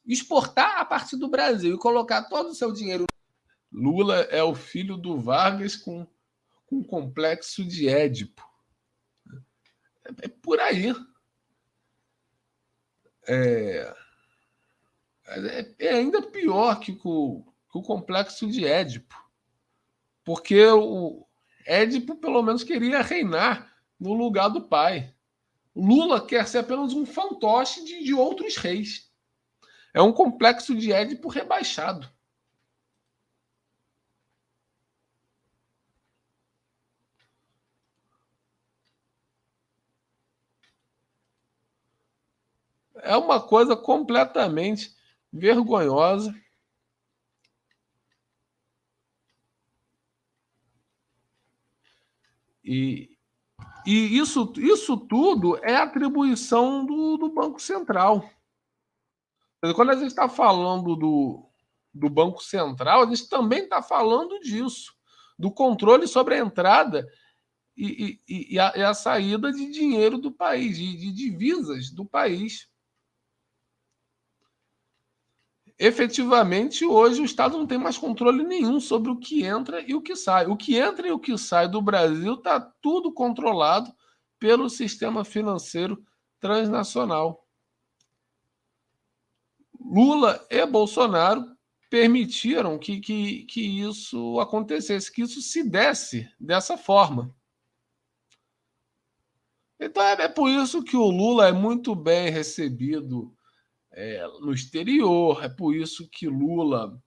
exportar a partir do Brasil e colocar todo o seu dinheiro. Lula é o filho do Vargas com complexo de Édipo. É por aí. É ainda pior que o complexo de Édipo. Porque o Édipo, pelo menos, queria reinar no lugar do pai. Lula quer ser apenas um fantoche de outros reis. É um complexo de Édipo rebaixado. É uma coisa completamente vergonhosa. E isso tudo é atribuição do Banco Central. Quando a gente está falando do Banco Central, a gente também está falando disso, do controle sobre a entrada e a saída de dinheiro do país, de divisas do país. Efetivamente, hoje o Estado não tem mais controle nenhum sobre o que entra e o que sai. O que entra e o que sai do Brasil está tudo controlado pelo sistema financeiro transnacional. Lula e Bolsonaro permitiram que isso acontecesse, que isso se desse dessa forma. Então é por isso que o Lula é muito bem recebido no exterior, é por isso que Lula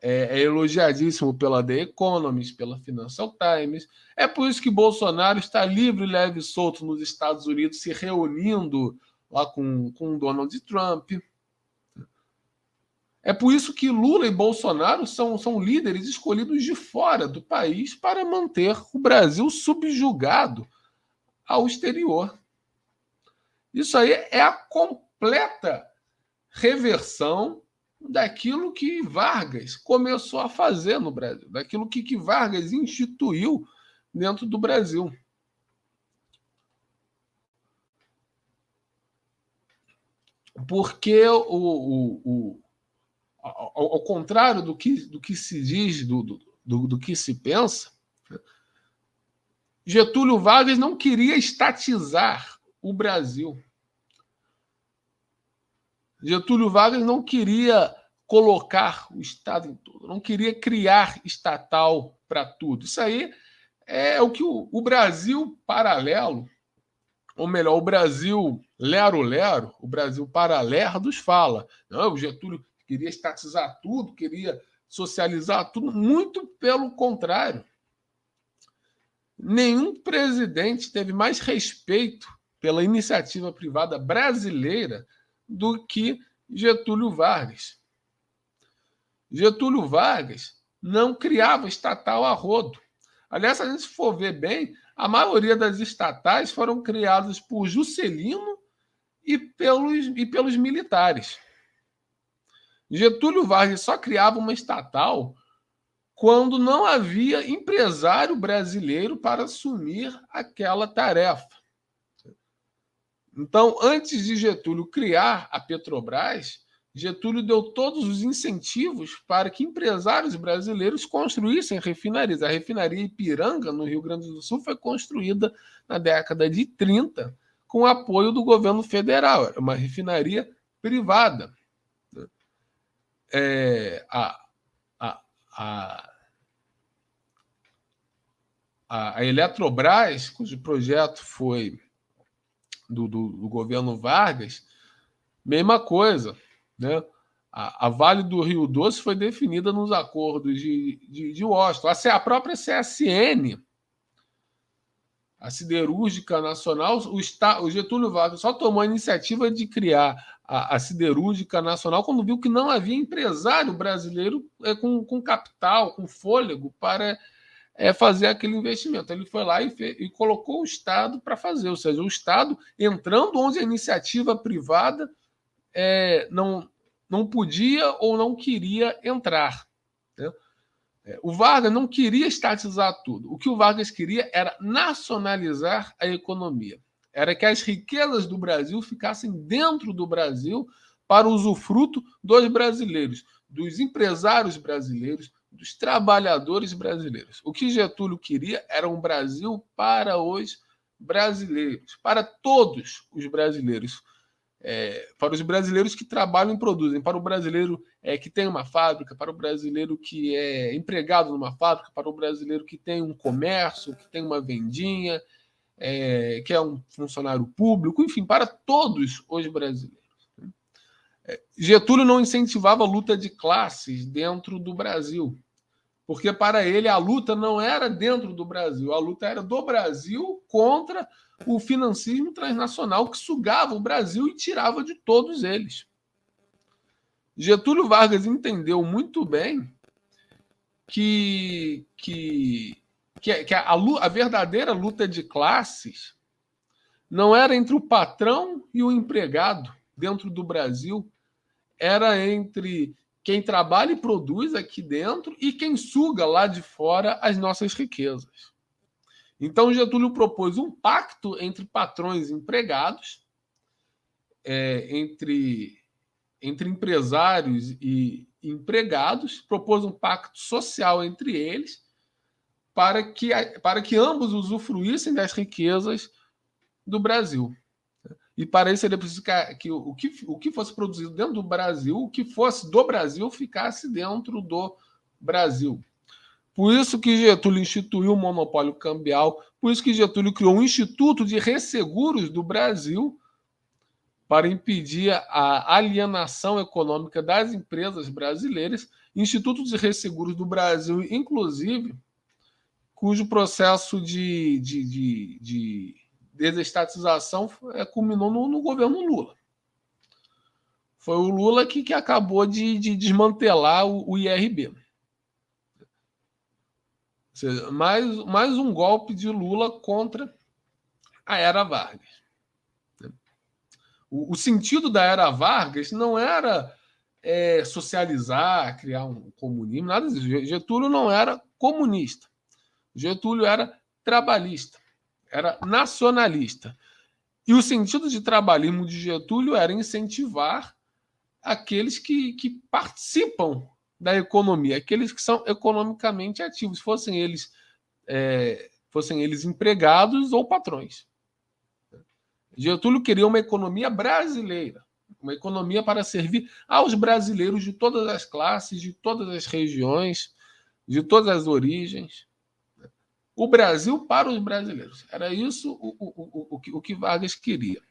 é elogiadíssimo pela The Economist, pela Financial Times, é por isso que Bolsonaro está livre, leve e solto nos Estados Unidos, se reunindo lá com Donald Trump. É por isso que Lula e Bolsonaro são líderes escolhidos de fora do país para manter o Brasil subjugado ao exterior. Isso aí é a completa reversão daquilo que Vargas começou a fazer no Brasil, daquilo que Vargas instituiu dentro do Brasil. Porque ao contrário do que se diz, do que se pensa, Getúlio Vargas não queria estatizar o Brasil. Getúlio Vargas não queria colocar o Estado em tudo, não queria criar estatal para tudo. Isso aí é o que o Brasil paralelo, ou melhor, o Brasil lero-lero, o Brasil paralerdos fala. Não, o Getúlio queria estatizar tudo, queria socializar tudo, muito pelo contrário. Nenhum presidente teve mais respeito pela iniciativa privada brasileira do que Getúlio Vargas. Getúlio Vargas não criava estatal a rodo. Aliás, se a gente for ver bem, a maioria das estatais foram criadas por Juscelino e pelos militares. Getúlio Vargas só criava uma estatal quando não havia empresário brasileiro para assumir aquela tarefa. Então, antes de Getúlio criar a Petrobras, Getúlio deu todos os incentivos para que empresários brasileiros construíssem refinarias. A refinaria Ipiranga, no Rio Grande do Sul, foi construída na década de 30 com o apoio do governo federal. Era uma refinaria privada. A Eletrobras, cujo projeto foi do governo Vargas, mesma coisa. Né? A Vale do Rio Doce foi definida nos acordos de Washington. A própria CSN, a Siderúrgica Nacional, o Getúlio Vargas só tomou a iniciativa de criar a Siderúrgica Nacional quando viu que não havia empresário brasileiro com capital, com fôlego para fazer aquele investimento. Ele foi lá e colocou o Estado para fazer, ou seja, o Estado entrando onde a iniciativa privada não podia ou não queria entrar. Né? O Vargas não queria estatizar tudo. O que o Vargas queria era nacionalizar a economia. Era que as riquezas do Brasil ficassem dentro do Brasil para usufruto dos brasileiros, dos empresários brasileiros, dos trabalhadores brasileiros. O que Getúlio queria era um Brasil para os brasileiros, para todos os brasileiros. Para os brasileiros que trabalham e produzem, para o brasileiro que tem uma fábrica, para o brasileiro que é empregado numa fábrica, para o brasileiro que tem um comércio, que tem uma vendinha, que é um funcionário público, enfim, para todos os brasileiros. Getúlio não incentivava a luta de classes dentro do Brasil, porque para ele a luta não era dentro do Brasil, a luta era do Brasil contra o financismo transnacional que sugava o Brasil e tirava de todos eles. Getúlio Vargas entendeu muito bem que a verdadeira luta de classes não era entre o patrão e o empregado dentro do Brasil, era entre quem trabalha e produz aqui dentro e quem suga lá de fora as nossas riquezas. Então, Getúlio propôs um pacto entre patrões e empregados, entre empresários e empregados, propôs um pacto social entre eles para que ambos usufruíssem das riquezas do Brasil. E para isso ele precisa que o que fosse produzido dentro do Brasil, o que fosse do Brasil, ficasse dentro do Brasil. Por isso que Getúlio instituiu o monopólio cambial, por isso que Getúlio criou um Instituto de Resseguros do Brasil para impedir a alienação econômica das empresas brasileiras. Instituto de Resseguros do Brasil, inclusive, cujo processo de desestatização culminou no governo Lula. Foi o Lula que acabou de desmantelar o IRB. Ou seja, mais um golpe de Lula contra a era Vargas. O sentido da era Vargas não era socializar, criar um comunismo, nada disso. Getúlio não era comunista. Getúlio era trabalhista, era nacionalista. E o sentido de trabalhismo de Getúlio era incentivar aqueles que participam da economia, aqueles que são economicamente ativos, fossem eles empregados ou patrões. Getúlio queria uma economia brasileira, uma economia para servir aos brasileiros de todas as classes, de todas as regiões, de todas as origens. O Brasil para os brasileiros. Era isso o que Vargas queria.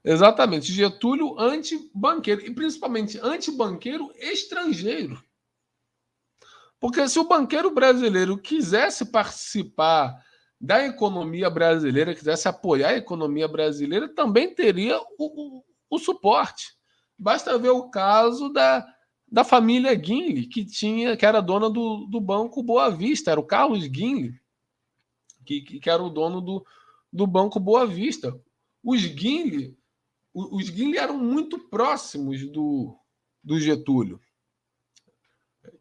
Exatamente. Getúlio anti-banqueiro, e principalmente anti-banqueiro estrangeiro. Porque se o banqueiro brasileiro quisesse participar da economia brasileira, quisesse apoiar a economia brasileira, também teria o suporte. Basta ver o caso da família Guinle, que era dona do Banco Boa Vista, era o Carlos Guinle, que era o dono do Banco Boa Vista. Os Guinle eram muito próximos do Getúlio.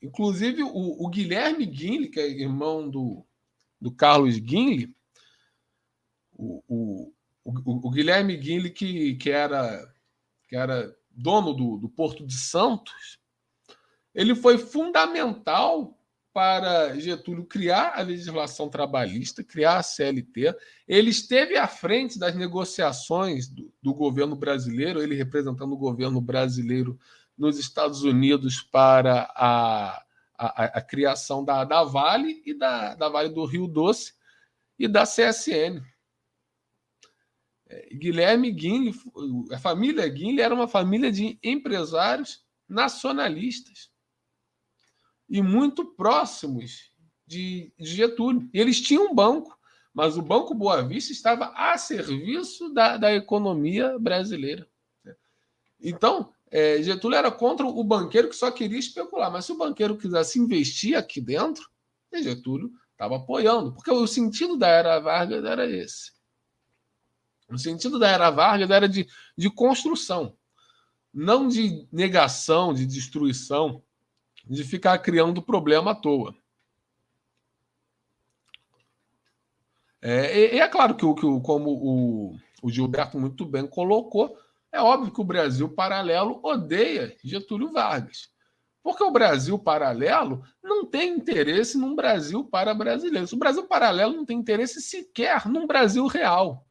Inclusive, o Guilherme Guinle, que é irmão do Carlos Guinle, o Guilherme Guinle, que era dono do Porto de Santos, ele foi fundamental para Getúlio criar a legislação trabalhista, criar a CLT. Ele esteve à frente das negociações do governo brasileiro, ele representando o governo brasileiro nos Estados Unidos para a criação da Vale e da Vale do Rio Doce e da CSN. Guilherme Guinle, a família Guinle era uma família de empresários nacionalistas e muito próximos de Getúlio. Eles tinham um banco, mas o Banco Boa Vista estava a serviço da economia brasileira. Então, Getúlio era contra o banqueiro que só queria especular, mas se o banqueiro quisesse investir aqui dentro, Getúlio estava apoiando, porque o sentido da era Vargas era esse. O sentido da era Vargas era de construção, não de negação, de destruição, de ficar criando problema à toa. E é claro como o Gilberto muito bem colocou, é óbvio que o Brasil Paralelo odeia Getúlio Vargas. Porque o Brasil Paralelo não tem interesse num Brasil para brasileiros. O Brasil Paralelo não tem interesse sequer num Brasil real.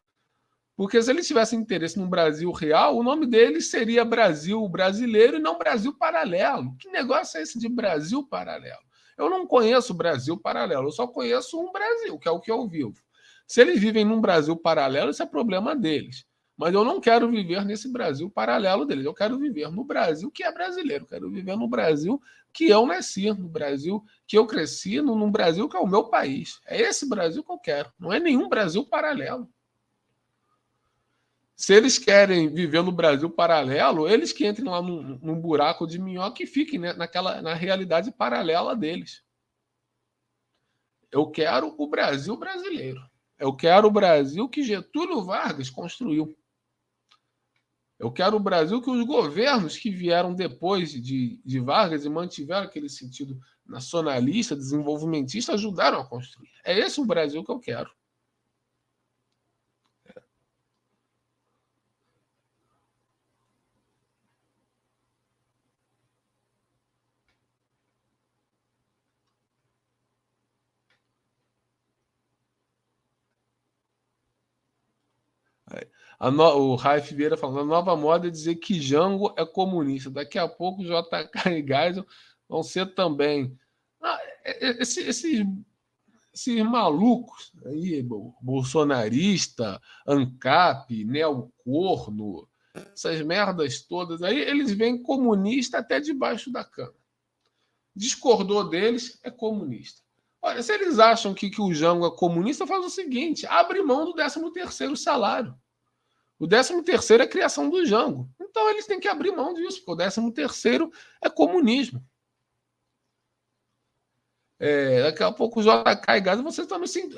Porque se eles tivessem interesse num Brasil real, o nome deles seria Brasil Brasileiro e não Brasil Paralelo. Que negócio é esse de Brasil Paralelo? Eu não conheço Brasil Paralelo, eu só conheço um Brasil, que é o que eu vivo. Se eles vivem num Brasil paralelo, isso é problema deles. Mas eu não quero viver nesse Brasil paralelo deles. Eu quero viver no Brasil que é brasileiro. Eu quero viver no Brasil que eu nasci, no Brasil que eu cresci, no Brasil que é o meu país. É esse Brasil que eu quero. Não é nenhum Brasil paralelo. Se eles querem viver no Brasil paralelo, eles que entrem lá num buraco de minhoca e fiquem, né, na realidade paralela deles. Eu quero o Brasil brasileiro. Eu quero o Brasil que Getúlio Vargas construiu. Eu quero o Brasil que os governos que vieram depois de Vargas e mantiveram aquele sentido nacionalista, desenvolvimentista, ajudaram a construir. É esse o Brasil que eu quero. O Raif Vieira falando, a nova moda é dizer que Jango é comunista. Daqui a pouco JK e Geisel vão ser também. Esses malucos aí, bolsonarista, ANCAP, neocorno, essas merdas todas aí, eles veem comunista até debaixo da cama. Discordou deles, é comunista. Olha, se eles acham que o Jango é comunista, faz o seguinte, abre mão do 13º salário. O 13º é a criação do Jango. Então eles têm que abrir mão disso, porque o 13º é comunismo. Daqui a pouco o JK e Gaza, vocês também se.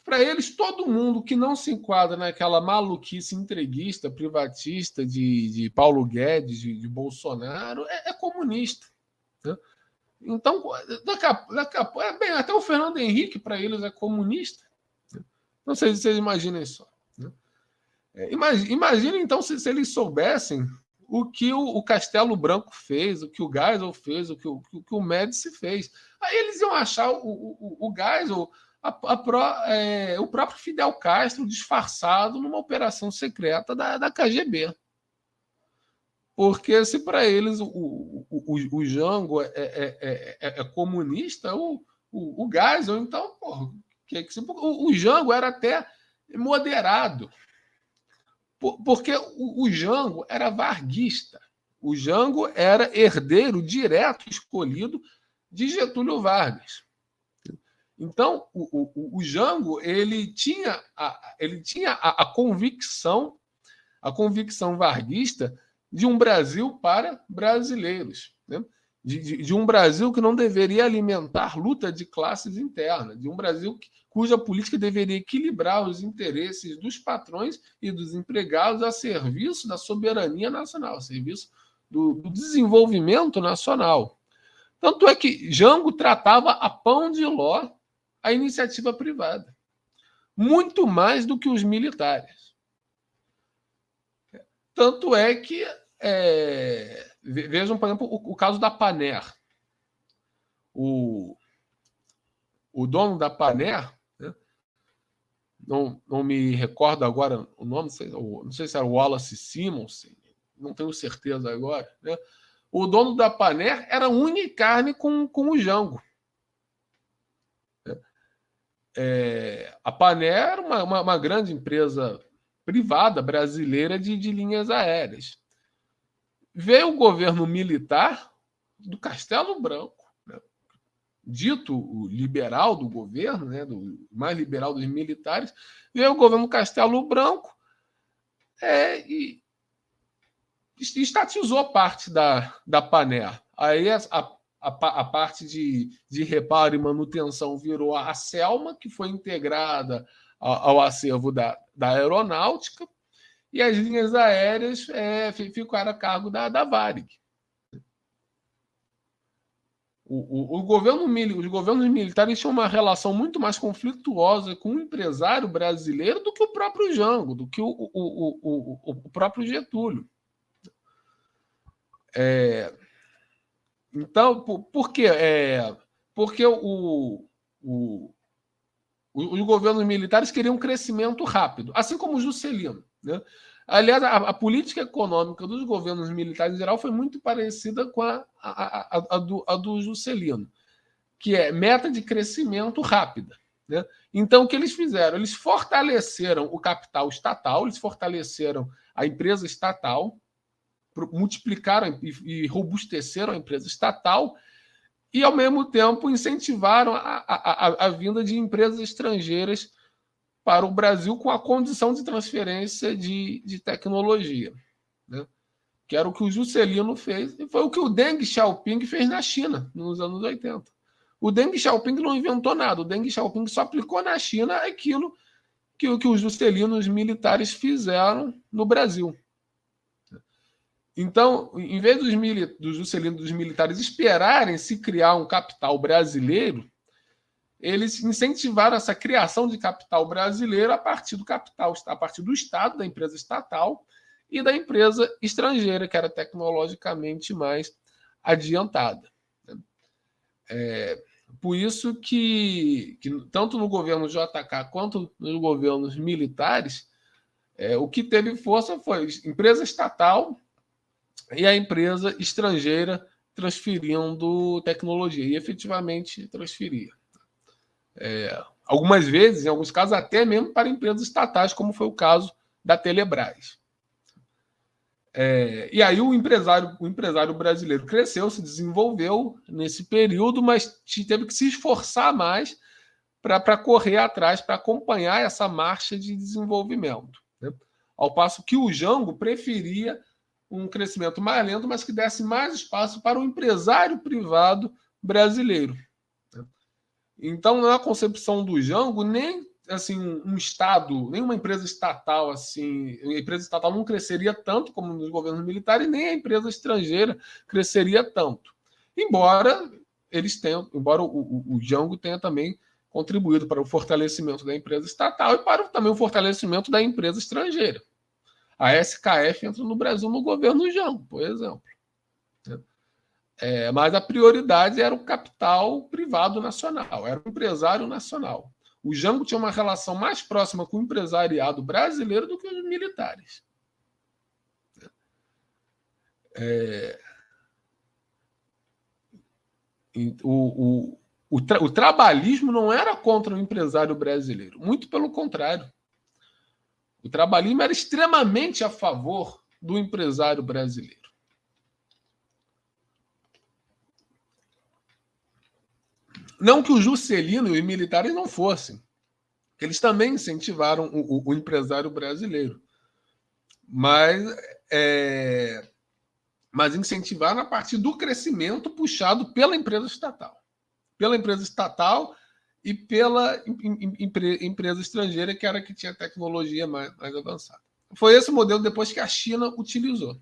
Para eles, todo mundo que não se enquadra naquela maluquice entreguista, privatista de Paulo Guedes, de Bolsonaro, é comunista. Né? Então, daqui a pouco. Bem, até o Fernando Henrique, para eles, é comunista. Não sei se vocês imaginem só. Né? Imagina, então, se eles soubessem o que o Castelo Branco fez, o que o Geisel fez, o que o Médici fez. Aí eles iam achar o Geisel, o próprio Fidel Castro disfarçado numa operação secreta da KGB. Porque se para eles o Jango é comunista, o Geisel, então, porra, o Jango era até moderado. Porque o Jango era varguista. O Jango era herdeiro direto escolhido de Getúlio Vargas. Então, o Jango ele tinha a convicção varguista de um Brasil para brasileiros. Né? De um Brasil que não deveria alimentar luta de classes interna, de um Brasil cuja política deveria equilibrar os interesses dos patrões e dos empregados a serviço da soberania nacional, a serviço do desenvolvimento nacional. Tanto é que Jango tratava a pão de ló a iniciativa privada, muito mais do que os militares. Tanto é que vejam, por exemplo, o caso da Paner. O dono da Paner, né, não me recordo agora o nome, não sei se era o Wallace Simmons, não tenho certeza agora. Né? O dono da Paner era unha e carne com o Jango. A Paner era uma grande empresa privada brasileira de linhas aéreas. Veio o governo militar do Castelo Branco, né? Dito o liberal do governo, né? Do mais liberal dos militares, veio o governo Castelo Branco e estatizou parte da Paner. Aí a parte de reparo e manutenção virou a Selma, que foi integrada ao acervo da aeronáutica, e as linhas aéreas ficaram a cargo da Varig. Os governos militares tinham uma relação muito mais conflituosa com o empresário brasileiro do que o próprio Jango, do que o próprio Getúlio. Então, por quê? Porque os governos militares queriam um crescimento rápido, assim como o Juscelino, né? Aliás, a política econômica dos governos militares em geral foi muito parecida com a do Juscelino, que é meta de crescimento rápida, né? Então, o que eles fizeram? Eles fortaleceram o capital estatal, eles fortaleceram a empresa estatal, multiplicaram e robusteceram a empresa estatal e, ao mesmo tempo, incentivaram a vinda de empresas estrangeiras para o Brasil com a condição de transferência de tecnologia, né? Que era o que o Juscelino fez, e foi o que o Deng Xiaoping fez na China, nos anos 80. O Deng Xiaoping não inventou nada, o Deng Xiaoping só aplicou na China aquilo que os Juscelinos militares fizeram no Brasil. Então, em vez dos Juscelinos, dos militares, esperarem se criar um capital brasileiro, eles incentivaram essa criação de capital brasileiro a partir do capital, a partir do Estado, da empresa estatal e da empresa estrangeira, que era tecnologicamente mais adiantada. Por isso que tanto no governo JK quanto nos governos militares, o que teve força foi a empresa estatal e a empresa estrangeira transferindo tecnologia, e efetivamente transferia. Algumas vezes, em alguns casos, até mesmo para empresas estatais, como foi o caso da Telebrás. E aí o empresário brasileiro cresceu, se desenvolveu nesse período, mas teve que se esforçar mais para correr atrás, para acompanhar essa marcha de desenvolvimento, né? Ao passo que o Jango preferia um crescimento mais lento, mas que desse mais espaço para o empresário privado brasileiro. Então, na concepção do Jango, nem assim um Estado, nem uma empresa estatal assim, a empresa estatal não cresceria tanto como nos governos militares, nem a empresa estrangeira cresceria tanto. Embora o Jango tenha também contribuído para o fortalecimento da empresa estatal e para também o fortalecimento da empresa estrangeira. A SKF entra no Brasil no governo Jango, por exemplo. Mas a prioridade era o capital privado nacional, era o empresário nacional. O Jango tinha uma relação mais próxima com o empresariado brasileiro do que os militares. O trabalhismo não era contra o empresário brasileiro, muito pelo contrário. O trabalhismo era extremamente a favor do empresário brasileiro. Não que o Juscelino e os militares não fossem, eles também incentivaram o empresário brasileiro, mas incentivaram a partir do crescimento puxado pela empresa estatal e pela empresa estrangeira, que era a que tinha tecnologia mais avançada. Foi esse modelo depois que a China utilizou.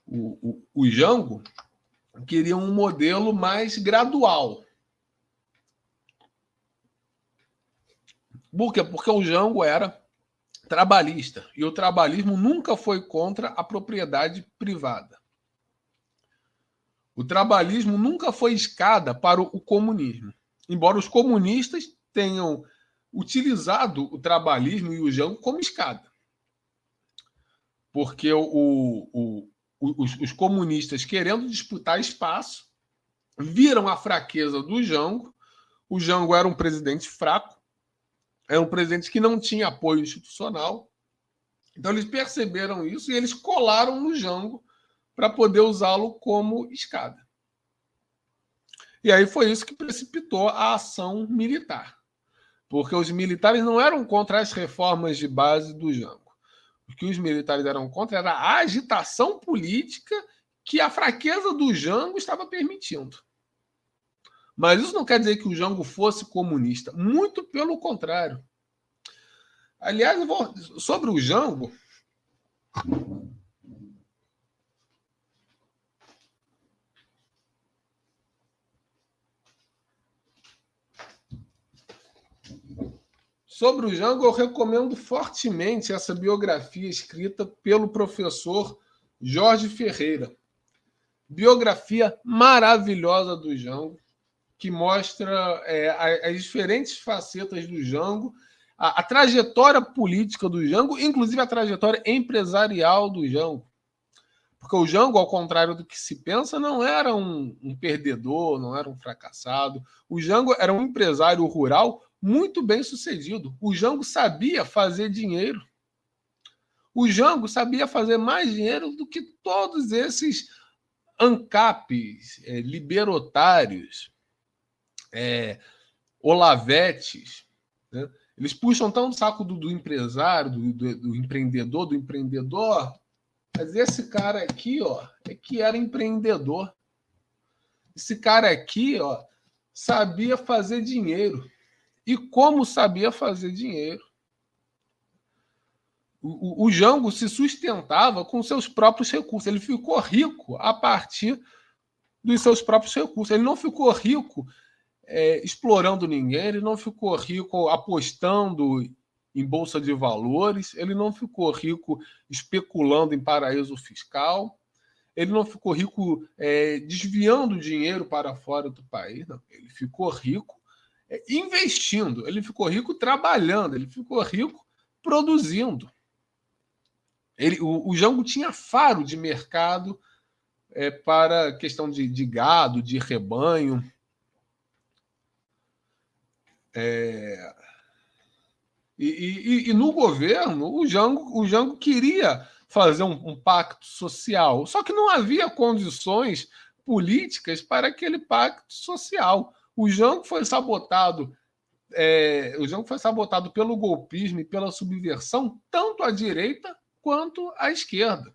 O Jango queria um modelo mais gradual. Por quê? Porque o Jango era trabalhista e o trabalhismo nunca foi contra a propriedade privada. O trabalhismo nunca foi escada para o comunismo, embora os comunistas tenham utilizado o trabalhismo e o Jango como escada. Porque os comunistas, querendo disputar espaço, viram a fraqueza do Jango. O Jango era um presidente fraco, era um presidente que não tinha apoio institucional. Então eles perceberam isso e eles colaram no Jango para poder usá-lo como escada. E aí foi isso que precipitou a ação militar. Porque os militares não eram contra as reformas de base do Jango. O que os militares eram contra era a agitação política que a fraqueza do Jango estava permitindo. Mas isso não quer dizer que o Jango fosse comunista. Muito pelo contrário. Aliás, sobre o Jango, Sobre o Jango, eu recomendo fortemente essa biografia escrita pelo professor Jorge Ferreira. Biografia maravilhosa do Jango, que mostra as diferentes facetas do Jango, a trajetória política do Jango, inclusive a trajetória empresarial do Jango. Porque o Jango, ao contrário do que se pensa, não era um perdedor, não era um fracassado. O Jango era um empresário rural muito bem sucedido. O Jango sabia fazer dinheiro. O Jango sabia fazer mais dinheiro do que todos esses ANCAPs, liberotários, olavetes, né? Eles puxam tão o saco do empresário, do empreendedor, mas esse cara aqui, ó, é que era empreendedor. Esse cara aqui, ó, sabia fazer dinheiro. E como sabia fazer dinheiro? O Jango se sustentava com seus próprios recursos. Ele ficou rico a partir dos seus próprios recursos. Ele não ficou rico explorando ninguém, ele não ficou rico apostando em bolsa de valores, ele não ficou rico especulando em paraíso fiscal, ele não ficou rico desviando dinheiro para fora do país, não. Ele ficou rico investindo, ele ficou rico trabalhando, ele ficou rico produzindo. O Jango tinha faro de mercado para questão de gado, de rebanho. E no governo, o Jango queria fazer um pacto social, só que não havia condições políticas para aquele pacto social. O Jango foi sabotado pelo golpismo e pela subversão, tanto à direita quanto à esquerda.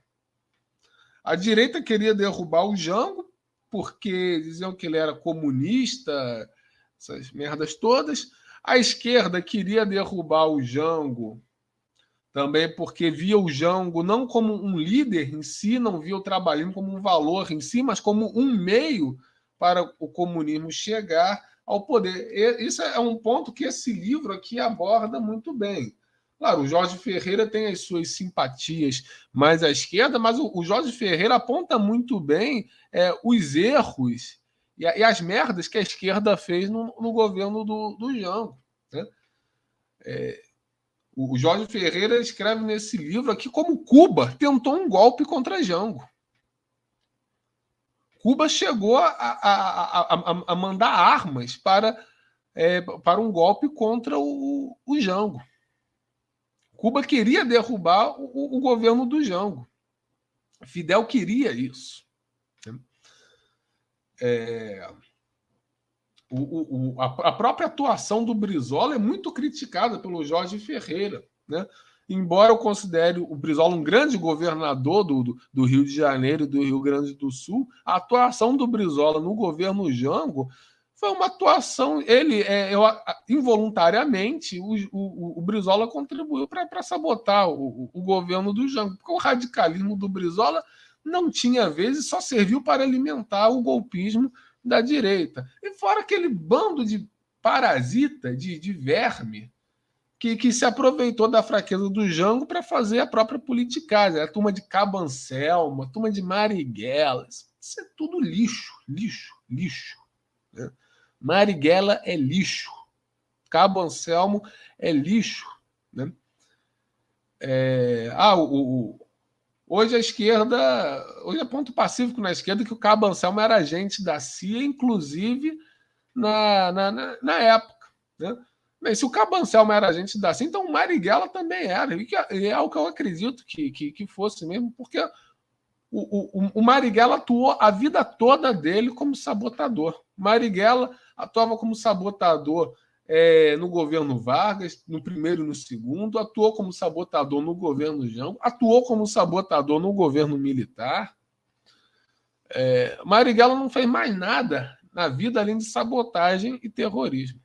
A direita queria derrubar o Jango porque diziam que ele era comunista, essas merdas todas. A esquerda queria derrubar o Jango também porque via o Jango não como um líder em si, não via o trabalhismo como um valor em si, mas como um meio para o comunismo chegar ao poder. Isso é um ponto que esse livro aqui aborda muito bem. Claro, o Jorge Ferreira tem as suas simpatias mais à esquerda, mas o Jorge Ferreira aponta muito bem os erros e as merdas que a esquerda fez no governo do Jango. Né? O Jorge Ferreira escreve nesse livro aqui como Cuba tentou um golpe contra Jango. Cuba chegou a mandar armas para um golpe contra o Jango. Cuba queria derrubar o governo do Jango. Fidel queria isso. A própria atuação do Brizola é muito criticada pelo Jorge Ferreira, né? Embora eu considere o Brizola um grande governador do Rio de Janeiro e do Rio Grande do Sul, a atuação do Brizola no governo Jango foi uma atuação. Involuntariamente, o Brizola contribuiu para sabotar o governo do Jango, porque o radicalismo do Brizola não tinha vez e só serviu para alimentar o golpismo da direita. E fora aquele bando de parasita, de verme, que se aproveitou da fraqueza do Jango para fazer a própria politicagem. A turma de Cabo Anselmo, a turma de Marighella. Isso é tudo lixo, lixo, lixo. Né? Marighella é lixo. Cabo Anselmo é lixo. Né? Hoje a esquerda, hoje é ponto pacífico na esquerda que o Cabo Anselmo era agente da CIA, inclusive na época. Né? Mas se o Cabo Anselmo era agente da CIA, então o Marighella também era. E é o que eu acredito que fosse mesmo, porque o Marighella atuou a vida toda dele como sabotador. Marighella atuava como sabotador no governo Vargas, no primeiro e no segundo, atuou como sabotador no governo Jango, atuou como sabotador no governo militar. Marighella não fez mais nada na vida além de sabotagem e terrorismo.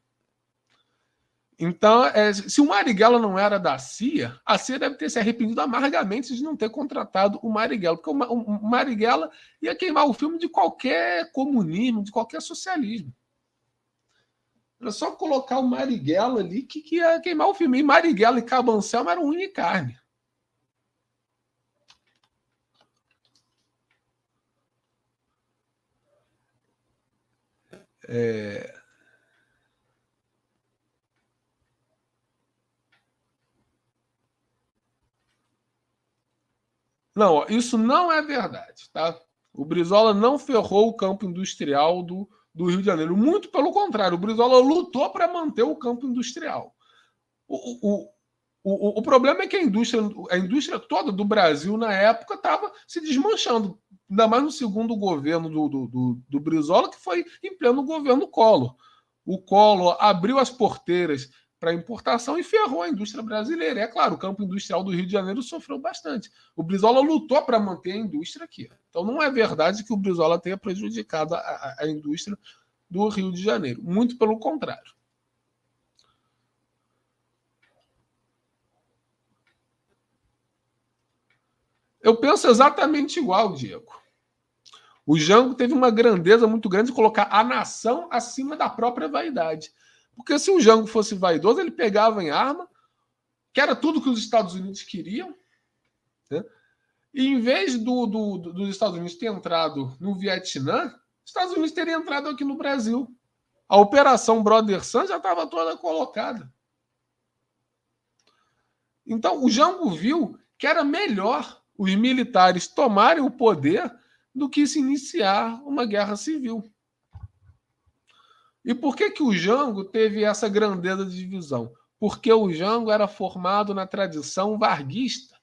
Então, se o Marighella não era da CIA, a CIA deve ter se arrependido amargamente de não ter contratado o Marighella, porque o Marighella ia queimar o filme de qualquer comunismo, de qualquer socialismo. Era só colocar o Marighella ali que ia queimar o filme. E Marighella e Cabo Anselmo eram unha e carne. Não, isso não é verdade, tá? O Brizola não ferrou o campo industrial do Rio de Janeiro. Muito pelo contrário, o Brizola lutou para manter o campo industrial. O problema é que a indústria toda do Brasil, na época, estava se desmanchando. Ainda mais no segundo governo do Brizola, que foi em pleno governo Collor. O Collor abriu as porteiras para importação e ferrou a indústria brasileira. E é claro, o campo industrial do Rio de Janeiro sofreu bastante. O Brizola lutou para manter a indústria aqui. Então não é verdade que o Brizola tenha prejudicado a indústria do Rio de Janeiro. Muito pelo contrário. Eu penso exatamente igual, Diego. O Jango teve uma grandeza muito grande de colocar a nação acima da própria vaidade. Porque se o Jango fosse vaidoso, ele pegava em arma, que era tudo que os Estados Unidos queriam, né? E em vez dos Estados Unidos ter entrado no Vietnã, os Estados Unidos teriam entrado aqui no Brasil. A Operação Brother Sun já estava toda colocada. Então, o Jango viu que era melhor os militares tomarem o poder do que se iniciar uma guerra civil. E por que o Jango teve essa grandeza de divisão? Porque o Jango era formado na tradição varguista,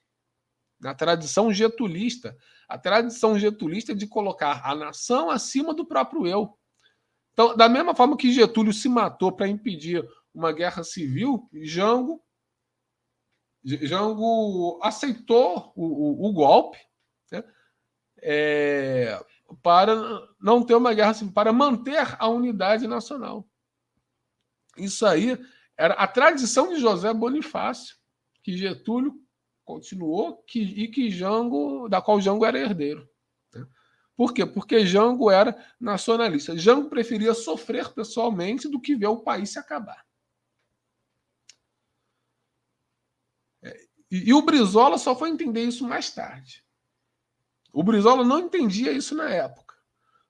na tradição getulista. A tradição getulista de colocar a nação acima do próprio eu. Então, da mesma forma que Getúlio se matou para impedir uma guerra civil, Jango aceitou o golpe, né? Para não ter uma guerra civil, para manter a unidade nacional. Isso aí era a tradição de José Bonifácio, que Getúlio continuou e que Jango, da qual Jango era herdeiro. Né? Por quê? Porque Jango era nacionalista. Jango preferia sofrer pessoalmente do que ver o país se acabar. E o Brizola só foi entender isso mais tarde. O Brizola não entendia isso na época.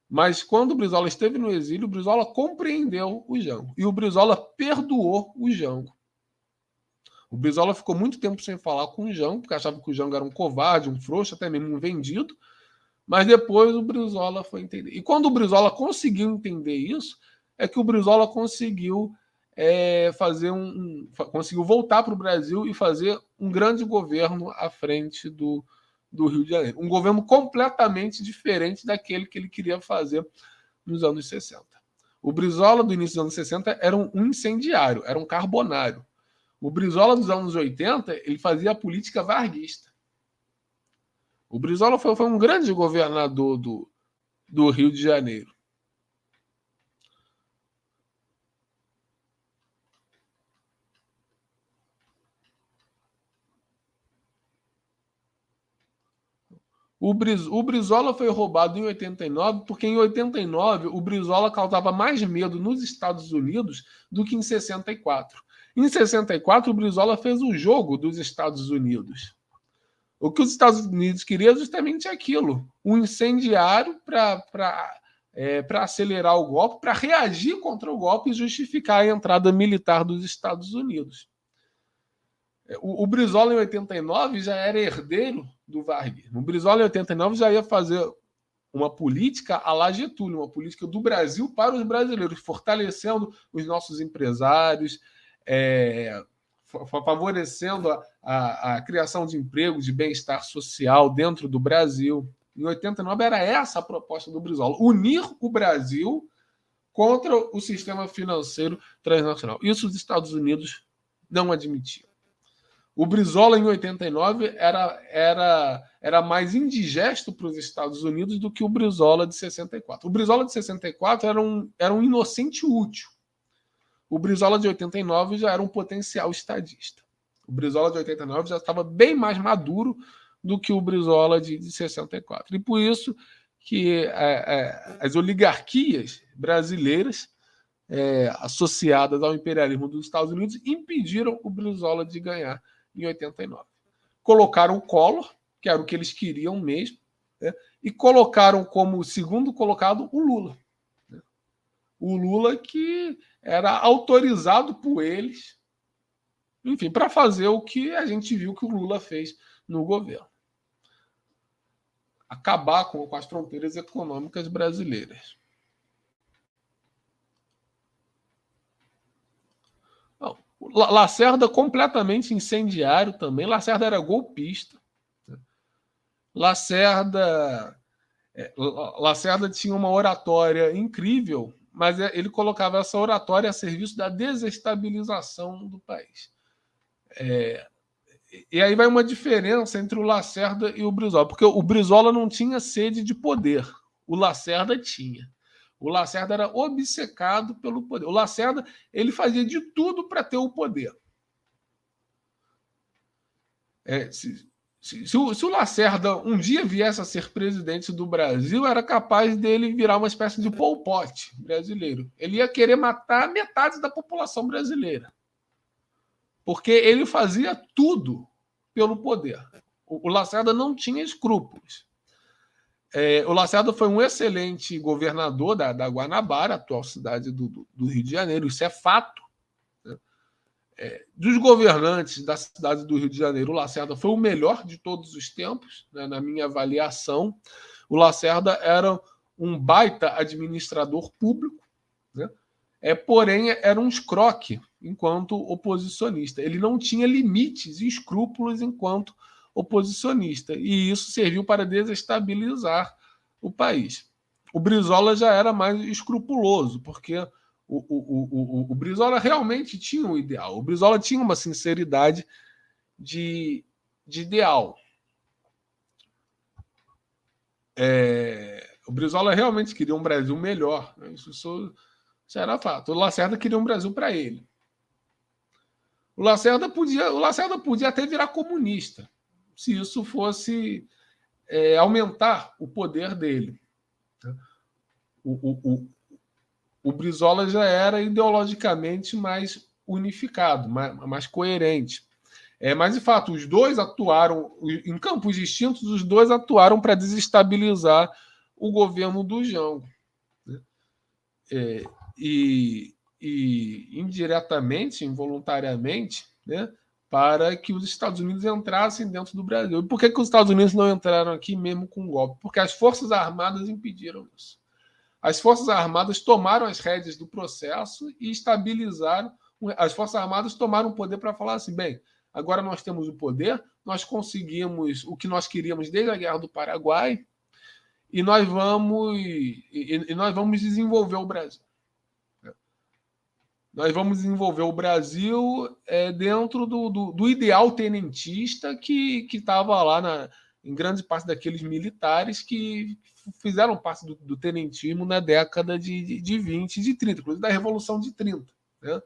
Mas quando o Brizola esteve no exílio, o Brizola compreendeu o Jango. E o Brizola perdoou o Jango. O Brizola ficou muito tempo sem falar com o Jango, porque achava que o Jango era um covarde, um frouxo, até mesmo um vendido. Mas depois o Brizola foi entender. E quando o Brizola conseguiu entender isso, é que o Brizola conseguiu conseguiu voltar para o Brasil e fazer um grande governo à frente do Rio de Janeiro. Um governo completamente diferente daquele que ele queria fazer nos anos 60. O Brizola do início dos anos 60 era um incendiário, era um carbonário. O Brizola dos anos 80, ele fazia a política varguista. O Brizola foi um grande governador do Rio de Janeiro. O Brizola foi roubado em 89, porque em 89 o Brizola causava mais medo nos Estados Unidos do que em 64. Em 64, o Brizola fez o jogo dos Estados Unidos. O que os Estados Unidos queriam é justamente aquilo: um incendiário para acelerar o golpe, para reagir contra o golpe e justificar a entrada militar dos Estados Unidos. O Brizola, em 89, já era herdeiro do varguismo. O Brizola, em 89, já ia fazer uma política à la Getúlio, uma política do Brasil para os brasileiros, fortalecendo os nossos empresários, favorecendo a criação de empregos, de bem-estar social dentro do Brasil. Em 89 era essa a proposta do Brizola: unir o Brasil contra o sistema financeiro transnacional. Isso os Estados Unidos não admitiam. O Brizola, em 89, era mais indigesto para os Estados Unidos do que o Brizola de 64. O Brizola de 64 era um inocente útil. O Brizola de 89 já era um potencial estadista. O Brizola de 89 já estava bem mais maduro do que o Brizola de 64. E por isso que as oligarquias brasileiras associadas ao imperialismo dos Estados Unidos impediram o Brizola de ganhar em 89. Colocaram o Collor, que era o que eles queriam mesmo, né? E colocaram como segundo colocado o Lula. Né? O Lula que era autorizado por eles, enfim, para fazer o que a gente viu que o Lula fez no governo. Acabar com as fronteiras econômicas brasileiras. Não, Lacerda completamente incendiário também. Lacerda era golpista. Lacerda tinha uma oratória incrível, mas ele colocava essa oratória a serviço da desestabilização do país. E aí vai uma diferença entre o Lacerda e o Brizola, porque o Brizola não tinha sede de poder, o Lacerda tinha. O Lacerda era obcecado pelo poder. O Lacerda ele fazia de tudo para ter o poder. Se o Lacerda um dia viesse a ser presidente do Brasil, era capaz dele virar uma espécie de Pol Pot brasileiro. Ele ia querer matar metade da população brasileira. Porque ele fazia tudo pelo poder. O Lacerda não tinha escrúpulos. O Lacerda foi um excelente governador da Guanabara, atual cidade do Rio de Janeiro, isso é fato. Dos governantes da cidade do Rio de Janeiro, o Lacerda foi o melhor de todos os tempos, né, na minha avaliação. O Lacerda era um baita administrador público, né, porém era um escroque enquanto oposicionista. Ele não tinha limites e escrúpulos enquanto oposicionista, e isso serviu para desestabilizar o país. O Brizola já era mais escrupuloso, porque o Brizola realmente tinha um ideal. O Brizola tinha uma sinceridade de ideal. O Brizola realmente queria um Brasil melhor. Né? Isso era fato. O Lacerda queria um Brasil para ele. O Lacerda podia até virar comunista, se isso fosse aumentar o poder dele. O Brizola já era ideologicamente mais unificado, mais coerente. Mas, de fato, os dois atuaram, em campos distintos, os dois atuaram para desestabilizar o governo do Jango. Né? E indiretamente, involuntariamente, né, para que os Estados Unidos entrassem dentro do Brasil. E por que os Estados Unidos não entraram aqui mesmo com um golpe? Porque as Forças Armadas impediram isso. As Forças Armadas tomaram as rédeas do processo e estabilizaram. As Forças Armadas tomaram o poder para falar assim: bem, agora nós temos o poder, nós conseguimos o que nós queríamos desde a Guerra do Paraguai e nós vamos desenvolver o Brasil. Nós vamos desenvolver o Brasil dentro do ideal tenentista que estava lá em grande parte daqueles militares que fizeram parte do tenentismo na década de 20 e de 30, inclusive da Revolução de 30. Né?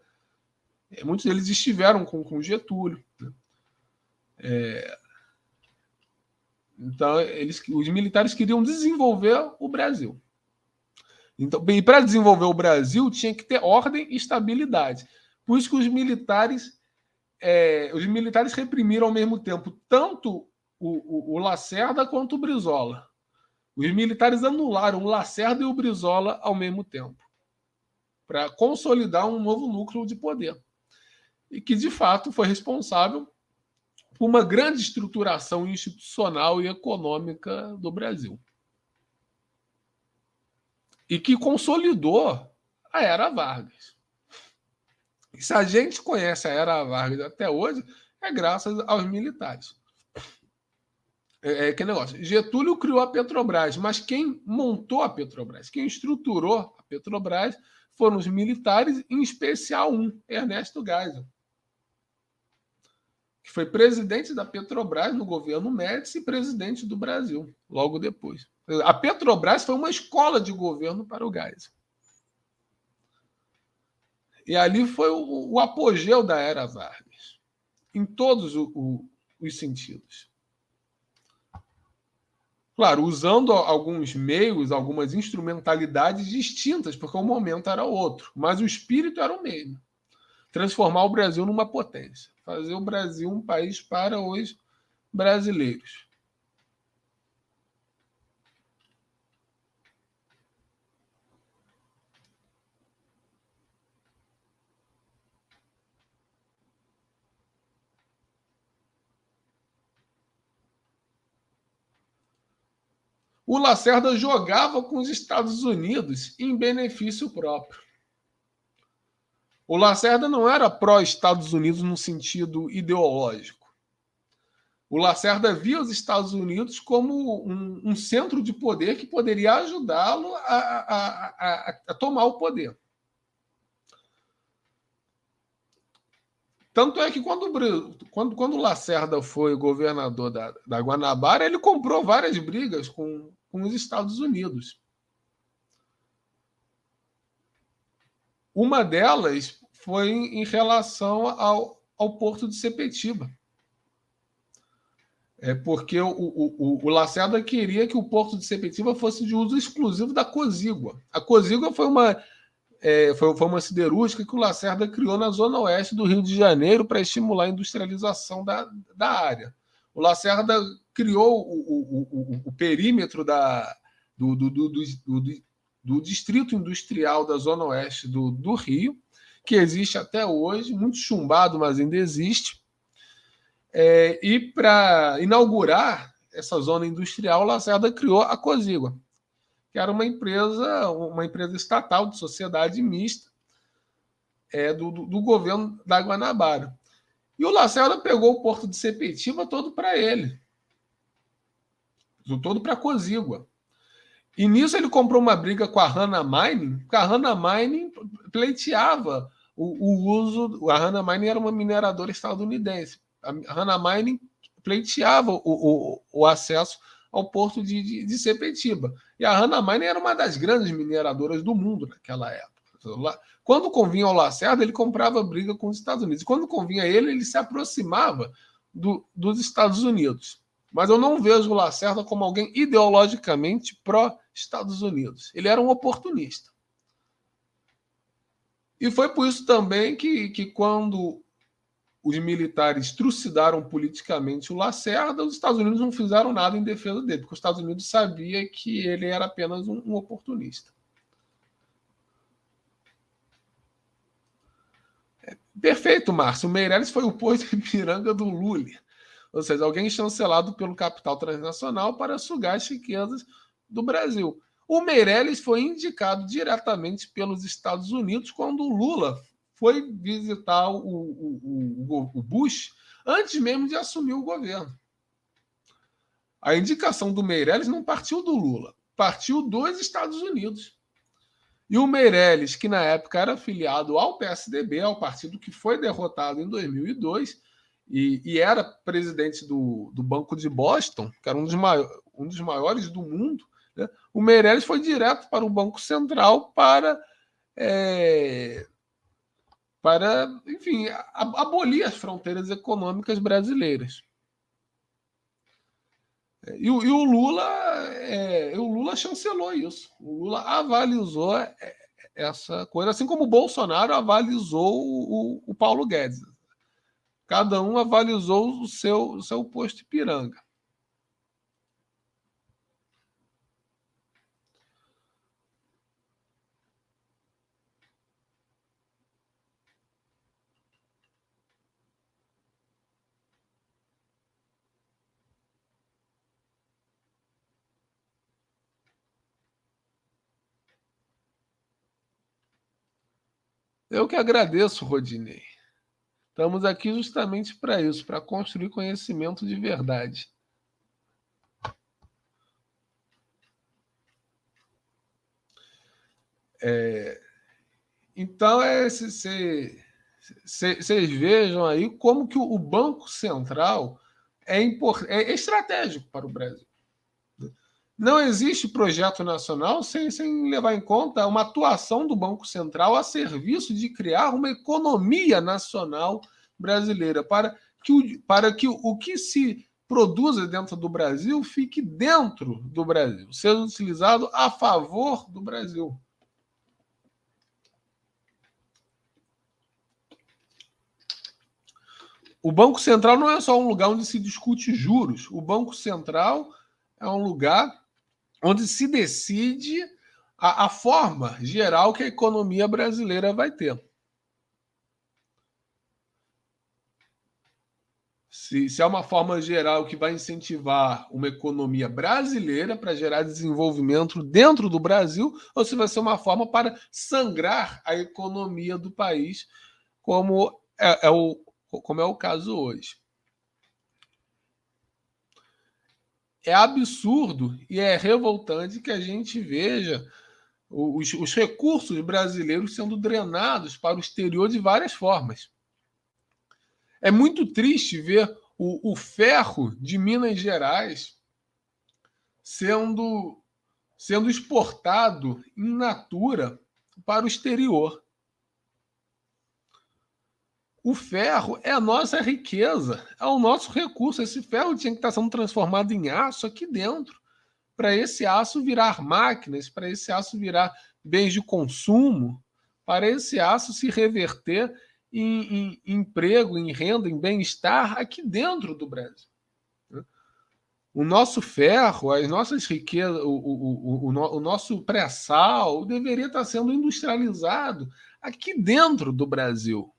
Muitos deles estiveram com Getúlio. Né? Então, os militares queriam desenvolver o Brasil. Então, e para desenvolver o Brasil tinha que ter ordem e estabilidade. Por isso que os militares reprimiram ao mesmo tempo tanto o Lacerda quanto o Brizola. Os militares anularam o Lacerda e o Brizola ao mesmo tempo, para consolidar um novo núcleo de poder. E que, de fato, foi responsável por uma grande estruturação institucional e econômica do Brasil. E que consolidou a Era Vargas. E se a gente conhece a Era Vargas até hoje, é graças aos militares. Que negócio. Getúlio criou a Petrobras, mas quem montou a Petrobras, quem estruturou a Petrobras foram os militares, em especial Ernesto Geisel, que foi presidente da Petrobras no governo Médici e presidente do Brasil, logo depois. A Petrobras foi uma escola de governo para o Geisel. E ali foi o apogeu da Era Vargas, em todos os sentidos. Claro, usando alguns meios, algumas instrumentalidades distintas, porque o momento era outro, mas o espírito era o mesmo. Transformar o Brasil numa potência, fazer o Brasil um país para os brasileiros. O Lacerda jogava com os Estados Unidos em benefício próprio. O Lacerda não era pró-Estados Unidos no sentido ideológico. O Lacerda via os Estados Unidos como um centro de poder que poderia ajudá-lo a tomar o poder. Tanto é que quando o Lacerda foi governador da Guanabara, ele comprou várias brigas com os Estados Unidos. Uma delas foi em relação ao porto de Sepetiba. Porque o Lacerda queria que o porto de Sepetiba fosse de uso exclusivo da Cozigua. A Cozigua foi uma siderúrgica que o Lacerda criou na zona oeste do Rio de Janeiro para estimular a industrialização da área. O Lacerda criou o perímetro do distrito industrial da zona oeste do Rio, que existe até hoje, muito chumbado, mas ainda existe. E para inaugurar essa zona industrial, o Lacerda criou a Cozigua, que era uma empresa estatal de sociedade mista do governo da Guanabara. E o Lacerda pegou o porto de Sepetiba todo para ele, todo para a Cozigua. E nisso ele comprou uma briga com a Hana Mining, porque a Hana Mining pleiteava o uso. A Hana Mining era uma mineradora estadunidense. A Hana Mining pleiteava o acesso ao porto de Sepetiba. E a Hana Mining era uma das grandes mineradoras do mundo naquela época. Quando convinha ao Lacerda, ele comprava briga com os Estados Unidos. Quando convinha a ele se aproximava dos Estados Unidos. Mas eu não vejo o Lacerda como alguém ideologicamente pró-Estados Unidos. Ele era um oportunista. E foi por isso também que quando os militares trucidaram politicamente o Lacerda, os Estados Unidos não fizeram nada em defesa dele, porque os Estados Unidos sabia que ele era apenas um oportunista. Perfeito, Márcio. O Meirelles foi o posto de Ipiranga do Lula. Ou seja, alguém chancelado pelo capital transnacional para sugar as riquezas do Brasil. O Meirelles foi indicado diretamente pelos Estados Unidos quando o Lula foi visitar o Bush antes mesmo de assumir o governo. A indicação do Meirelles não partiu do Lula, partiu dos Estados Unidos. E o Meirelles, que na época era afiliado ao PSDB, ao partido que foi derrotado em 2002, e era presidente do Banco de Boston, que era um dos maiores do mundo, né? O Meirelles foi direto para o Banco Central para enfim, abolir as fronteiras econômicas brasileiras. E o Lula chancelou isso. O Lula avalizou essa coisa, assim como o Bolsonaro avalizou o Paulo Guedes. Cada um avalizou o seu posto Ipiranga. Eu que agradeço, Rodinei. Estamos aqui justamente para isso, para construir conhecimento de verdade. Então, vocês vejam aí como que o Banco Central é estratégico para o Brasil. Não existe projeto nacional sem levar em conta uma atuação do Banco Central a serviço de criar uma economia nacional brasileira, para que o que se produza dentro do Brasil fique dentro do Brasil, sendo utilizado a favor do Brasil. O Banco Central não é só um lugar onde se discute juros. O Banco Central é um lugar onde se decide a forma geral que a economia brasileira vai ter. Se é uma forma geral que vai incentivar uma economia brasileira para gerar desenvolvimento dentro do Brasil, ou se vai ser uma forma para sangrar a economia do país, como é o caso hoje. É absurdo e é revoltante que a gente veja os recursos brasileiros sendo drenados para o exterior de várias formas. É muito triste ver o ferro de Minas Gerais sendo exportado in natura para o exterior. O ferro é a nossa riqueza, é o nosso recurso. Esse ferro tinha que estar sendo transformado em aço aqui dentro, para esse aço virar máquinas, para esse aço virar bens de consumo, para esse aço se reverter em emprego, em renda, em bem-estar aqui dentro do Brasil. O nosso ferro, as nossas riquezas, o nosso pré-sal deveria estar sendo industrializado aqui dentro do Brasil.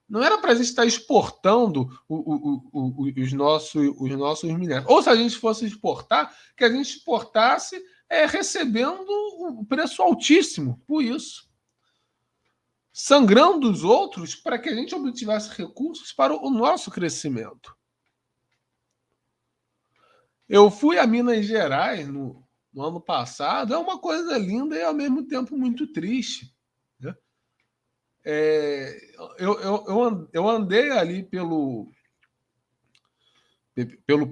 Não era para a gente estar exportando os nossos minérios. Ou se a gente fosse exportar, que a gente exportasse recebendo um preço altíssimo por isso. Sangrando os outros para que a gente obtivesse recursos para o nosso crescimento. Eu fui a Minas Gerais no ano passado, é uma coisa linda e ao mesmo tempo muito triste. Né? Eu andei ali pelo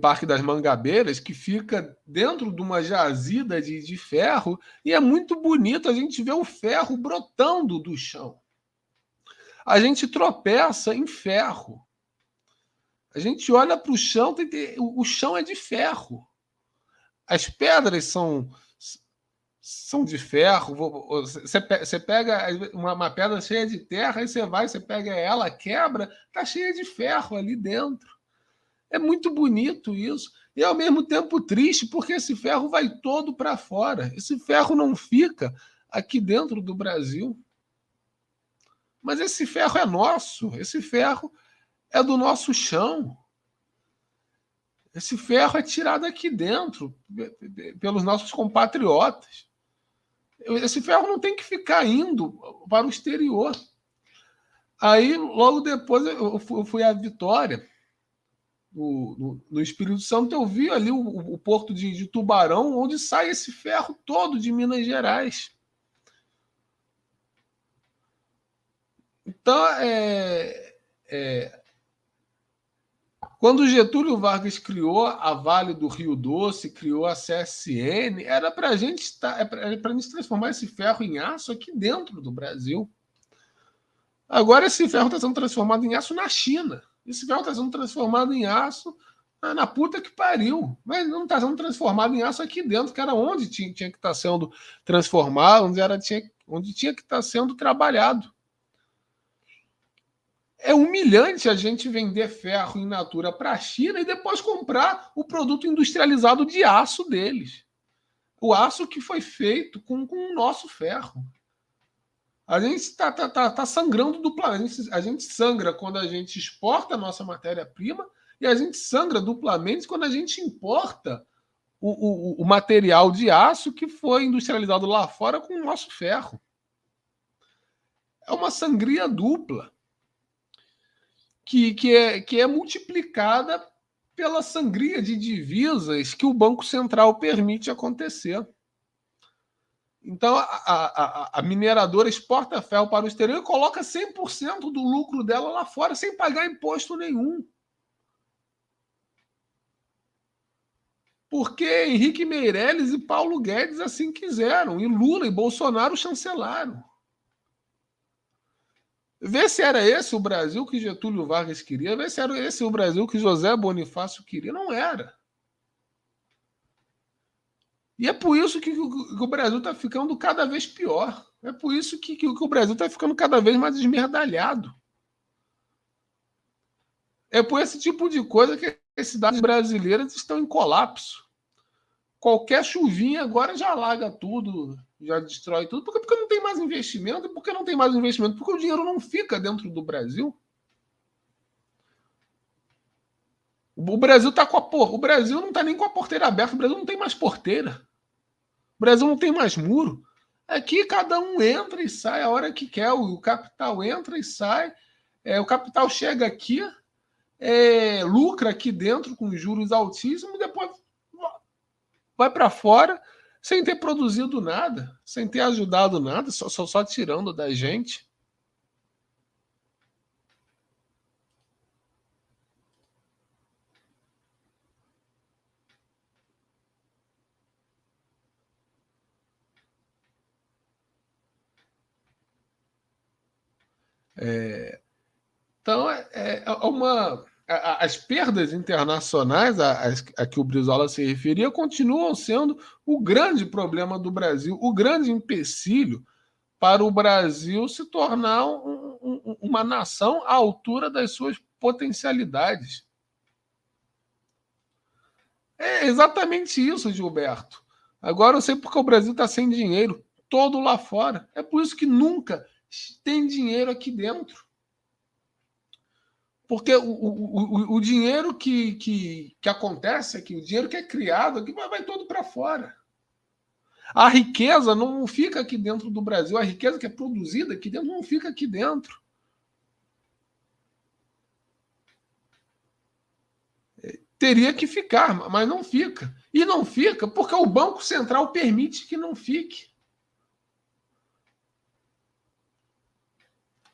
Parque das Mangabeiras, que fica dentro de uma jazida de ferro, e é muito bonito a gente ver o ferro brotando do chão. A gente tropeça em ferro. A gente olha para o chão, o chão é de ferro. As pedras são de ferro. Você pega uma pedra cheia de terra, aí você pega ela, quebra, está cheia de ferro ali dentro. É muito bonito isso. E ao mesmo tempo triste, porque esse ferro vai todo para fora. Esse ferro não fica aqui dentro do Brasil. Mas esse ferro é nosso, esse ferro é do nosso chão. Esse ferro é tirado aqui dentro pelos nossos compatriotas. Esse ferro não tem que ficar indo para o exterior. Aí, logo depois, eu fui à Vitória, no Espírito Santo. Eu vi ali o porto de Tubarão, onde sai esse ferro todo de Minas Gerais. Então, quando Getúlio Vargas criou a Vale do Rio Doce, criou a CSN, era para a gente transformar esse ferro em aço aqui dentro do Brasil. Agora esse ferro está sendo transformado em aço na China. Esse ferro está sendo transformado em aço na puta que pariu. Mas não está sendo transformado em aço aqui dentro, que era onde tinha que estar sendo transformado, onde tinha que estar sendo trabalhado. É humilhante a gente vender ferro in natura para a China e depois comprar o produto industrializado de aço deles. O aço que foi feito com o nosso ferro. A gente está sangrando duplamente. A gente sangra quando a gente exporta a nossa matéria-prima e a gente sangra duplamente quando a gente importa o material de aço que foi industrializado lá fora com o nosso ferro. É uma sangria dupla. Que é multiplicada pela sangria de divisas que o Banco Central permite acontecer. Então, a mineradora exporta ferro para o exterior e coloca 100% do lucro dela lá fora, sem pagar imposto nenhum. Porque Henrique Meirelles e Paulo Guedes assim quiseram, e Lula e Bolsonaro chancelaram. Vê se era esse o Brasil que Getúlio Vargas queria, vê se era esse o Brasil que José Bonifácio queria. Não era. E é por isso que o Brasil está ficando cada vez pior. É por isso que o Brasil está ficando cada vez mais esmerdalhado. É por esse tipo de coisa que as cidades brasileiras estão em colapso. Qualquer chuvinha agora já alaga tudo, já destrói tudo. Porque não tem mais investimento. E por que não tem mais investimento? Porque o dinheiro não fica dentro do Brasil. O Brasil tá com a O Brasil não tá nem com a porteira aberta. O Brasil não tem mais porteira. O Brasil não tem mais muro. Aqui cada um entra e sai a hora que quer. O capital entra e sai. O capital chega aqui, lucra aqui dentro com juros altíssimos, depois vai para fora sem ter produzido nada, sem ter ajudado nada, só tirando da gente. Então, as perdas internacionais a que o Brizola se referia continuam sendo o grande problema do Brasil, o grande empecilho para o Brasil se tornar uma nação à altura das suas potencialidades. É exatamente isso, Gilberto. Agora eu sei porque o Brasil está sem dinheiro, todo lá fora. É por isso que nunca tem dinheiro aqui dentro. Porque o dinheiro que acontece aqui, o dinheiro que é criado aqui, vai todo para fora. A riqueza não fica aqui dentro do Brasil, a riqueza que é produzida aqui dentro não fica aqui dentro. Teria que ficar, mas não fica. E não fica porque o Banco Central permite que não fique.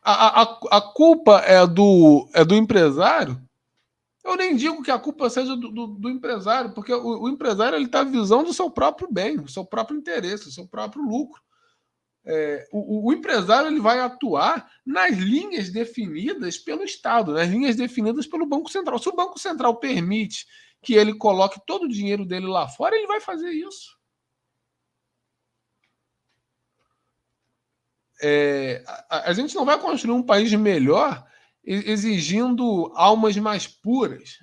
A culpa é do empresário. Eu nem digo que a culpa seja do empresário, porque o empresário está visando o seu próprio bem, o seu próprio interesse, o seu próprio lucro. O empresário ele vai atuar nas linhas definidas pelo Estado, nas linhas definidas pelo Banco Central. Se o Banco Central permite que ele coloque todo o dinheiro dele lá fora, ele vai fazer isso. A gente não vai construir um país melhor exigindo almas mais puras.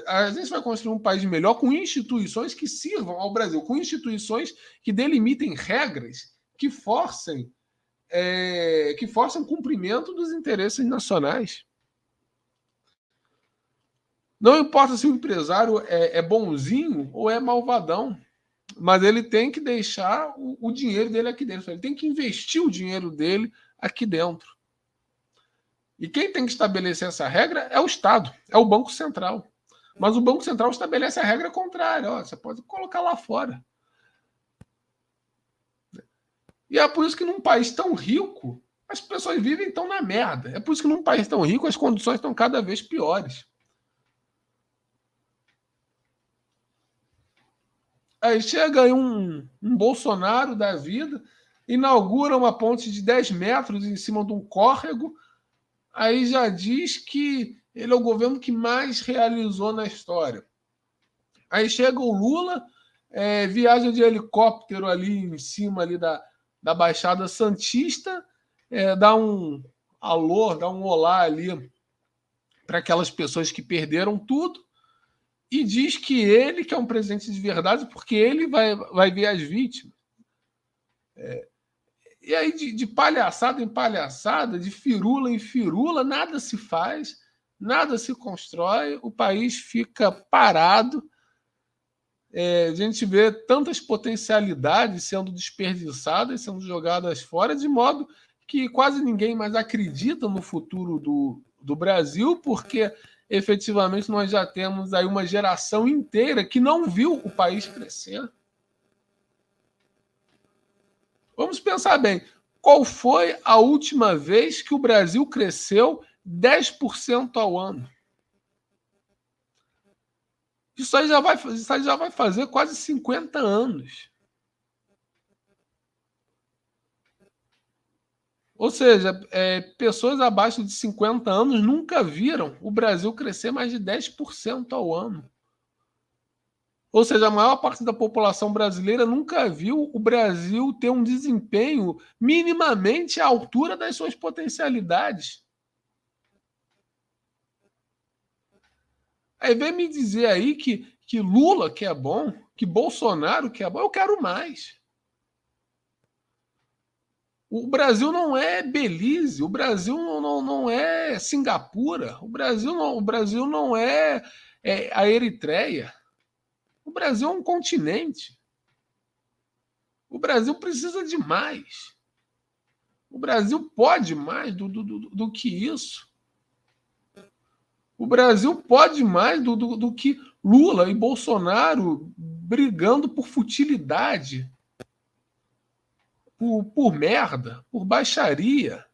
A gente vai construir um país melhor com instituições que sirvam ao Brasil, com instituições que delimitem regras que forcem cumprimento dos interesses nacionais. Não importa se o empresário é bonzinho ou é malvadão, mas ele tem que deixar o dinheiro dele aqui dentro. Ele tem que investir o dinheiro dele aqui dentro. E quem tem que estabelecer essa regra é o Estado, é o Banco Central. Mas o Banco Central estabelece a regra contrária. Ó, você pode colocar lá fora. E é por isso que num país tão rico, as pessoas vivem tão na merda. É por isso que num país tão rico, as condições estão cada vez piores. Aí chega aí um Bolsonaro da vida, inaugura uma ponte de 10 metros em cima de um córrego, aí já diz que ele é o governo que mais realizou na história. Aí chega o Lula, viaja de helicóptero ali em cima ali da Baixada Santista, dá um alô, dá um olá ali para aquelas pessoas que perderam tudo e diz que ele que é um presidente de verdade porque ele vai ver as vítimas. E aí de palhaçada em palhaçada, de firula em firula, nada se faz, nada se constrói, o país fica parado. A gente vê tantas potencialidades sendo desperdiçadas, sendo jogadas fora, de modo que quase ninguém mais acredita no futuro do Brasil, porque efetivamente nós já temos aí uma geração inteira que não viu o país crescer. Vamos pensar bem, qual foi a última vez que o Brasil cresceu 10% ao ano? Isso aí já vai fazer quase 50 anos. Ou seja, pessoas abaixo de 50 anos nunca viram o Brasil crescer mais de 10% ao ano. Ou seja, a maior parte da população brasileira nunca viu o Brasil ter um desempenho minimamente à altura das suas potencialidades. Aí vem me dizer aí que Lula que é bom, que Bolsonaro que é bom, eu quero mais. O Brasil não é Belize, o Brasil não é Singapura, o Brasil não é a Eritreia. O Brasil é um continente. O Brasil precisa de mais. O Brasil pode mais do que isso. O Brasil pode mais do que Lula e Bolsonaro brigando por futilidade, por merda, por baixaria.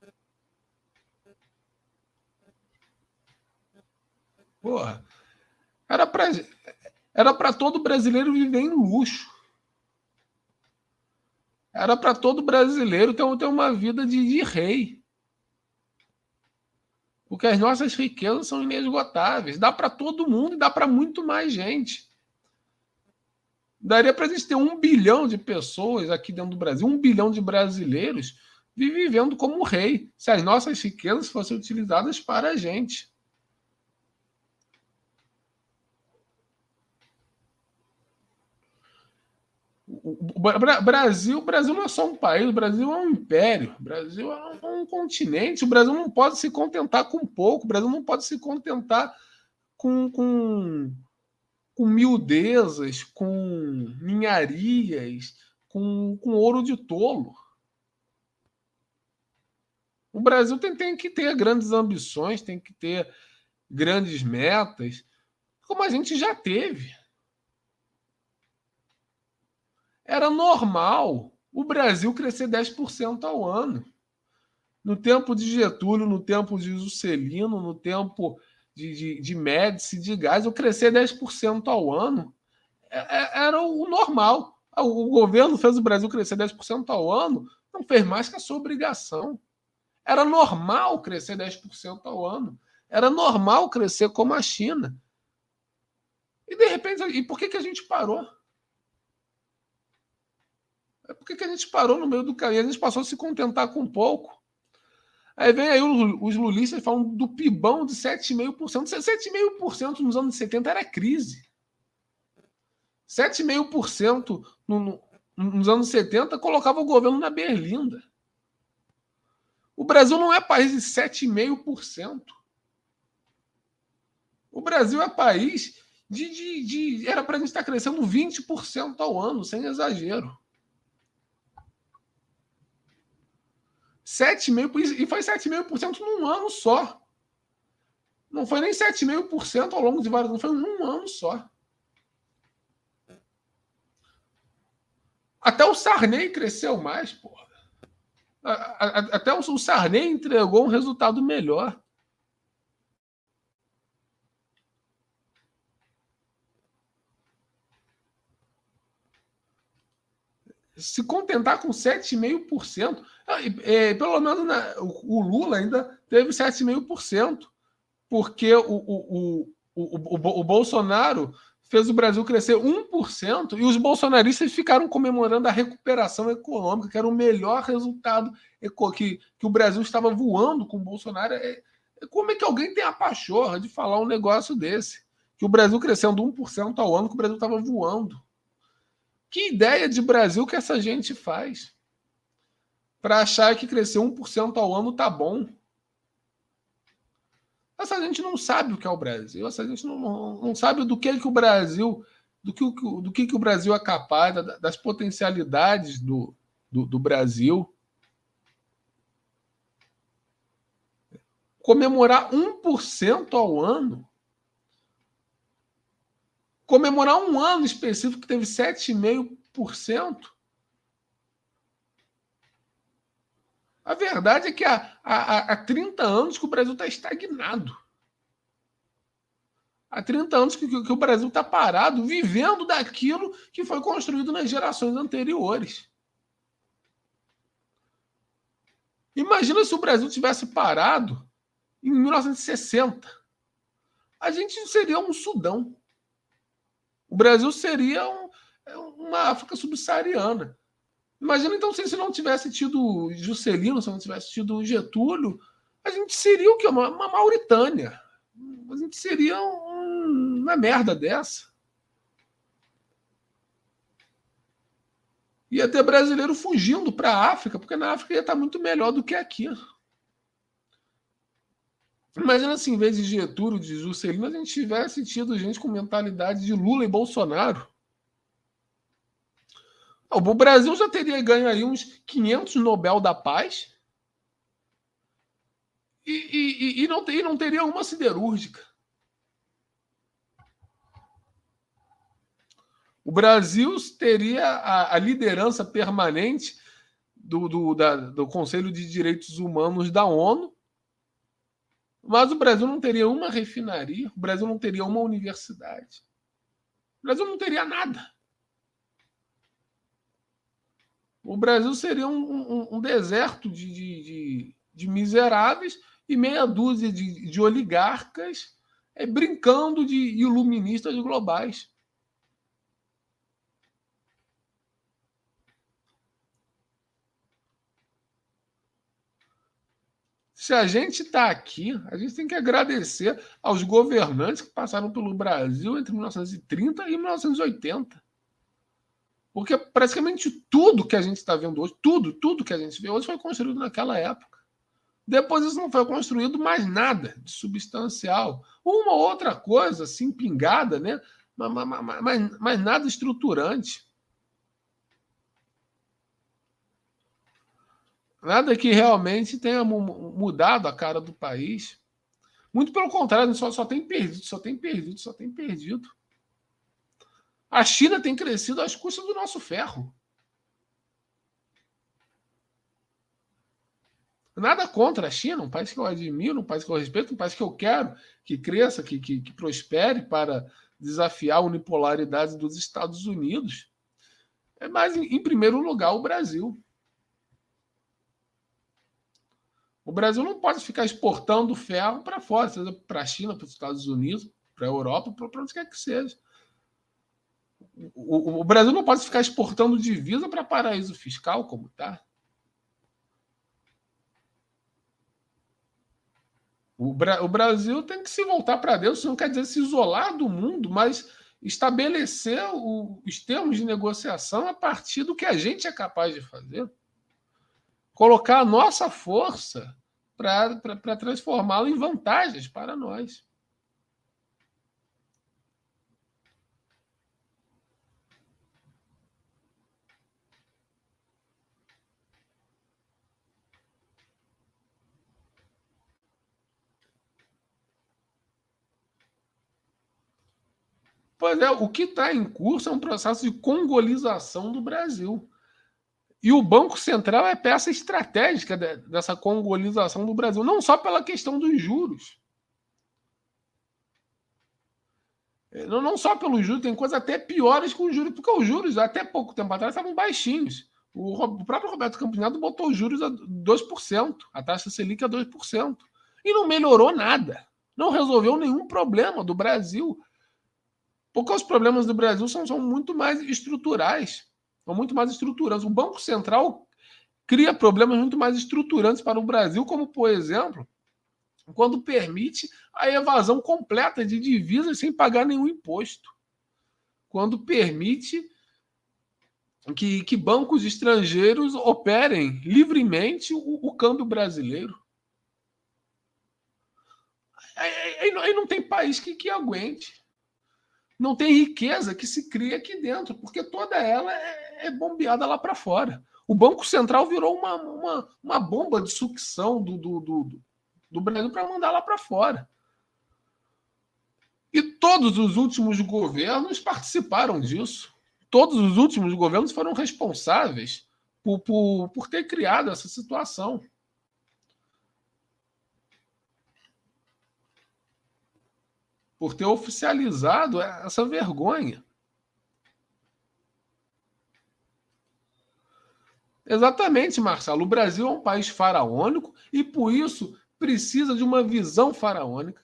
Porra, era para todo brasileiro viver em luxo. Era para todo brasileiro ter uma vida de rei. Porque as nossas riquezas são inesgotáveis. Dá para todo mundo e dá para muito mais gente. Daria para a gente ter 1 bilhão de pessoas aqui dentro do Brasil, 1 bilhão de brasileiros vivendo como rei, se as nossas riquezas fossem utilizadas para a gente. O Brasil não é só um país, o Brasil é um império, o Brasil é um continente, o Brasil não pode se contentar com pouco, o Brasil não pode se contentar com miudezas, com ninharias, com ouro de tolo. O Brasil tem que ter grandes ambições, tem que ter grandes metas, como a gente já teve. Era normal o Brasil crescer 10% ao ano. No tempo de Getúlio, no tempo de Juscelino, no tempo de Médici, de Gás, eu crescer 10% ao ano era o normal. O governo fez o Brasil crescer 10% ao ano, não fez mais que a sua obrigação. Era normal crescer 10% ao ano. Era normal crescer como a China. E de repente, e por que a gente parou? Por que a gente parou no meio do caminho? A gente passou a se contentar com pouco. Aí vem aí os lulistas falando do PIBão de 7,5%. 7,5% nos anos 70 era crise. 7,5% nos anos 70 colocava o governo na berlinda. O Brasil não é país de 7,5%. O Brasil é país era para a gente estar crescendo 20% ao ano, sem exagero. 7,5%, e foi 7,5% num ano só. Não foi nem 7,5% ao longo de vários anos, foi um ano só. Até o Sarney cresceu mais, porra. Até o Sarney entregou um resultado melhor. Se contentar com 7,5%, pelo menos o Lula ainda teve 7,5%, porque o Bolsonaro fez o Brasil crescer 1% e os bolsonaristas ficaram comemorando a recuperação econômica, que era o melhor resultado, que o Brasil estava voando com o Bolsonaro. Como é que alguém tem a pachorra de falar um negócio desse? Que o Brasil crescendo 1% ao ano, que o Brasil estava voando. Que ideia de Brasil que essa gente faz? Para achar que crescer 1% ao ano tá bom. Essa gente não sabe o que é o Brasil. Essa gente não sabe do que o Brasil, do que o Brasil é capaz, das potencialidades do Brasil. Comemorar 1% ao ano. Comemorar um ano específico que teve 7,5%. A verdade é que há 30 anos que o Brasil está estagnado. Há 30 anos que o Brasil está parado, vivendo daquilo que foi construído nas gerações anteriores. Imagina se o Brasil tivesse parado em 1960. A gente seria um Sudão. O Brasil seria uma África subsaariana. Imagina então se não tivesse tido Juscelino, se não tivesse tido Getúlio, a gente seria o quê? Uma Mauritânia. A gente seria uma merda dessa. Ia ter brasileiro fugindo para a África, porque na África ia estar muito melhor do que aqui. Imagina se em vez de Getúlio, de Juscelino, a gente tivesse tido gente com mentalidade de Lula e Bolsonaro. O Brasil já teria ganho aí uns 500 Nobel da Paz e não teria uma siderúrgica. O Brasil teria a liderança permanente do Conselho de Direitos Humanos da ONU, mas o Brasil não teria uma refinaria, o Brasil não teria uma universidade, o Brasil não teria nada. O Brasil seria um deserto de miseráveis e meia dúzia de oligarcas brincando de iluministas globais. Se a gente está aqui, a gente tem que agradecer aos governantes que passaram pelo Brasil entre 1930 e 1980. Porque praticamente tudo que a gente está vendo hoje, tudo que a gente vê hoje foi construído naquela época. Depois isso não foi construído mais nada de substancial. Uma outra coisa, assim, pingada, né? Mas nada estruturante. Nada que realmente tenha mudado a cara do país. Muito pelo contrário, só tem perdido, só tem perdido, só tem perdido. A China tem crescido às custas do nosso ferro. Nada contra a China, um país que eu admiro, um país que eu respeito, um país que eu quero que cresça, que prospere para desafiar a unipolaridade dos Estados Unidos. Mas, em primeiro lugar, o Brasil. O Brasil não pode ficar exportando ferro para fora, seja para a China, para os Estados Unidos, para a Europa, para onde quer que seja. O Brasil não pode ficar exportando divisa para paraíso fiscal, como está. O Brasil tem que se voltar para dentro, isso não quer dizer se isolar do mundo, mas estabelecer os termos de negociação a partir do que a gente é capaz de fazer. Colocar a nossa força para transformá-lo em vantagens para nós. Pois é, o que está em curso é um processo de congolização do Brasil. E o Banco Central é peça estratégica dessa congolização do Brasil, não só pela questão dos juros. Não só pelos juros, tem coisas até piores com os juros, porque os juros, até pouco tempo atrás, estavam baixinhos. O próprio Roberto Campinado botou os juros a 2%, a taxa Selic a 2%. E não melhorou nada. Não resolveu nenhum problema do Brasil. Porque os problemas do Brasil são muito mais estruturais. São muito mais estruturantes. O Banco Central cria problemas muito mais estruturantes para o Brasil, como, por exemplo, quando permite a evasão completa de divisas sem pagar nenhum imposto. Quando permite que bancos estrangeiros operem livremente o câmbio brasileiro. Aí não tem país que aguente. Não tem riqueza que se cria aqui dentro, porque toda ela é bombeada lá para fora. O Banco Central virou uma bomba de sucção do Brasil para mandar lá para fora. E todos os últimos governos participaram disso. Todos os últimos governos foram responsáveis por ter criado essa situação. Por ter oficializado essa vergonha. Exatamente, Marcelo. O Brasil é um país faraônico e, por isso, precisa de uma visão faraônica,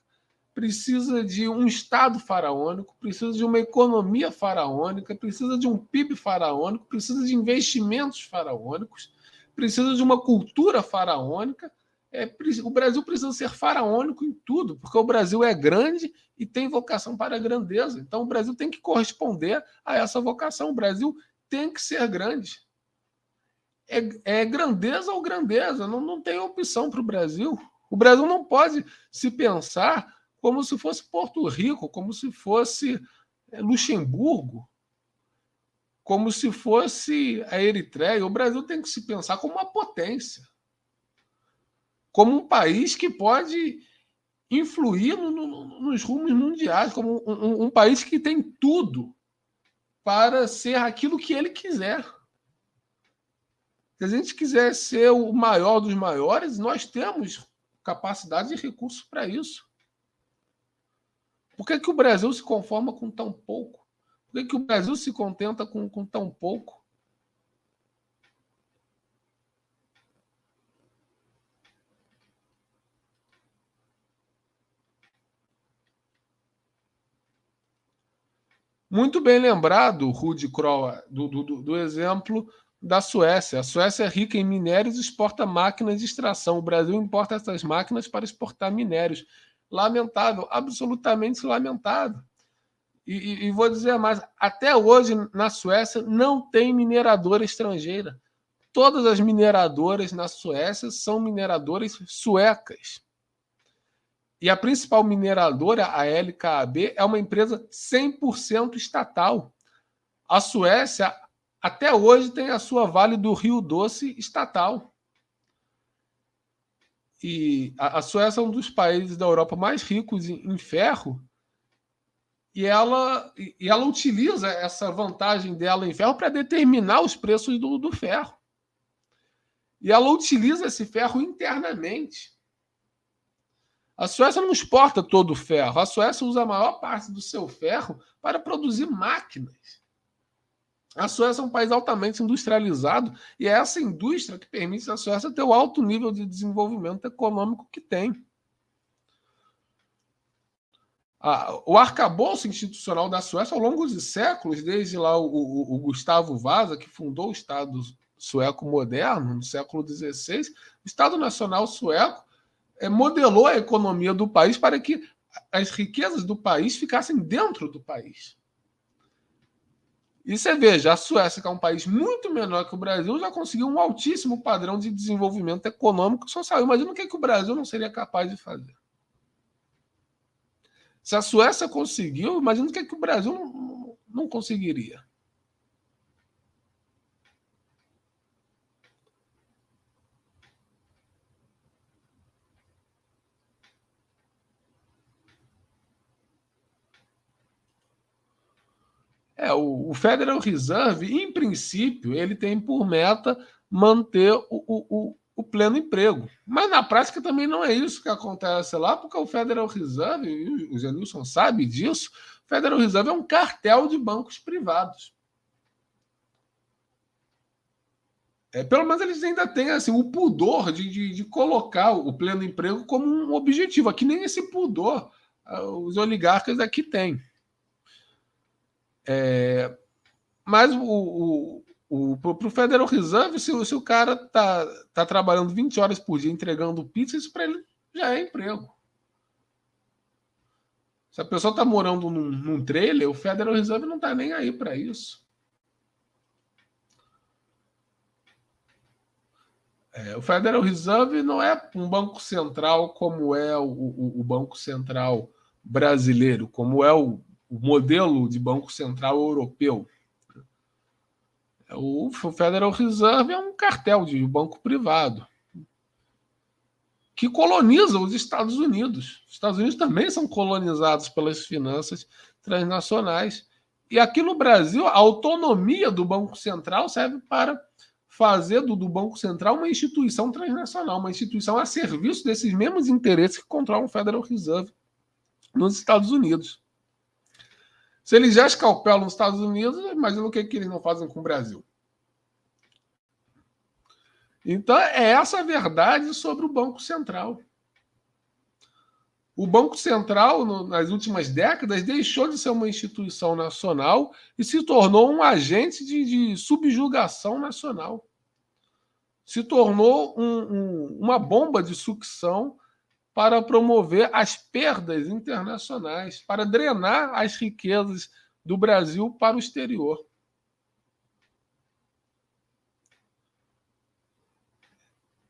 precisa de um Estado faraônico, precisa de uma economia faraônica, precisa de um PIB faraônico, precisa de investimentos faraônicos, precisa de uma cultura faraônica. O Brasil precisa ser faraônico em tudo, porque o Brasil é grande e tem vocação para a grandeza. Então, o Brasil tem que corresponder a essa vocação. O Brasil tem que ser grande. É grandeza ou grandeza, não tem opção para o Brasil. O Brasil não pode se pensar como se fosse Porto Rico, como se fosse Luxemburgo, como se fosse a Eritreia. O Brasil tem que se pensar como uma potência, como um país que pode influir nos rumos mundiais, como um país que tem tudo para ser aquilo que ele quiser. Se a gente quiser ser o maior dos maiores, nós temos capacidade e recursos para isso. Por que o Brasil se conforma com tão pouco? Por que o Brasil se contenta com tão pouco? Muito bem lembrado, Rudi Kroll, do exemplo da Suécia. A Suécia é rica em minérios e exporta máquinas de extração. O Brasil importa essas máquinas para exportar minérios. Lamentável, absolutamente lamentável. E vou dizer mais, até hoje na Suécia não tem mineradora estrangeira. Todas as mineradoras na Suécia são mineradoras suecas. E a principal mineradora, a LKAB, é uma empresa 100% estatal. A Suécia, até hoje, tem a sua Vale do Rio Doce estatal. E a Suécia é um dos países da Europa mais ricos em ferro, e ela utiliza essa vantagem dela em ferro para determinar os preços do ferro. E ela utiliza esse ferro internamente. A Suécia não exporta todo o ferro. A Suécia usa a maior parte do seu ferro para produzir máquinas. A Suécia é um país altamente industrializado e é essa indústria que permite a Suécia ter o alto nível de desenvolvimento econômico que tem. O arcabouço institucional da Suécia, ao longo de séculos, desde lá o Gustavo Vasa, que fundou o Estado sueco moderno, no século XVI, o Estado Nacional Sueco modelou a economia do país para que as riquezas do país ficassem dentro do país. E você veja, a Suécia, que é um país muito menor que o Brasil, já conseguiu um altíssimo padrão de desenvolvimento econômico e social. Imagina o que o Brasil não seria capaz de fazer. Se a Suécia conseguiu, imagina o que o Brasil não conseguiria. O Federal Reserve, em princípio, ele tem por meta manter o pleno emprego. Mas na prática também não é isso que acontece lá, porque o Federal Reserve, e o Janilson sabe disso, o Federal Reserve é um cartel de bancos privados. Pelo menos eles ainda têm assim, o pudor de colocar o pleno emprego como um objetivo. Aqui nem esse pudor os oligarcas aqui têm. Mas para o Federal Reserve, se o cara tá trabalhando 20 horas por dia entregando pizza, isso para ele já é emprego. Se a pessoa está morando num trailer, o Federal Reserve não está nem aí para isso. O Federal Reserve não é um banco central como é o Banco Central brasileiro, como é o modelo de Banco Central europeu. O Federal Reserve é um cartel de banco privado que coloniza os Estados Unidos. Os Estados Unidos também são colonizados pelas finanças transnacionais. E aqui no Brasil, a autonomia do Banco Central serve para fazer do Banco Central uma instituição transnacional, uma instituição a serviço desses mesmos interesses que controlam o Federal Reserve nos Estados Unidos. Se eles já escalpelam nos Estados Unidos, imagina o que eles não fazem com o Brasil. Então, é essa a verdade sobre o Banco Central. O Banco Central, nas últimas décadas, deixou de ser uma instituição nacional e se tornou um agente de subjugação nacional. Se tornou uma bomba de sucção para promover as perdas internacionais, para drenar as riquezas do Brasil para o exterior.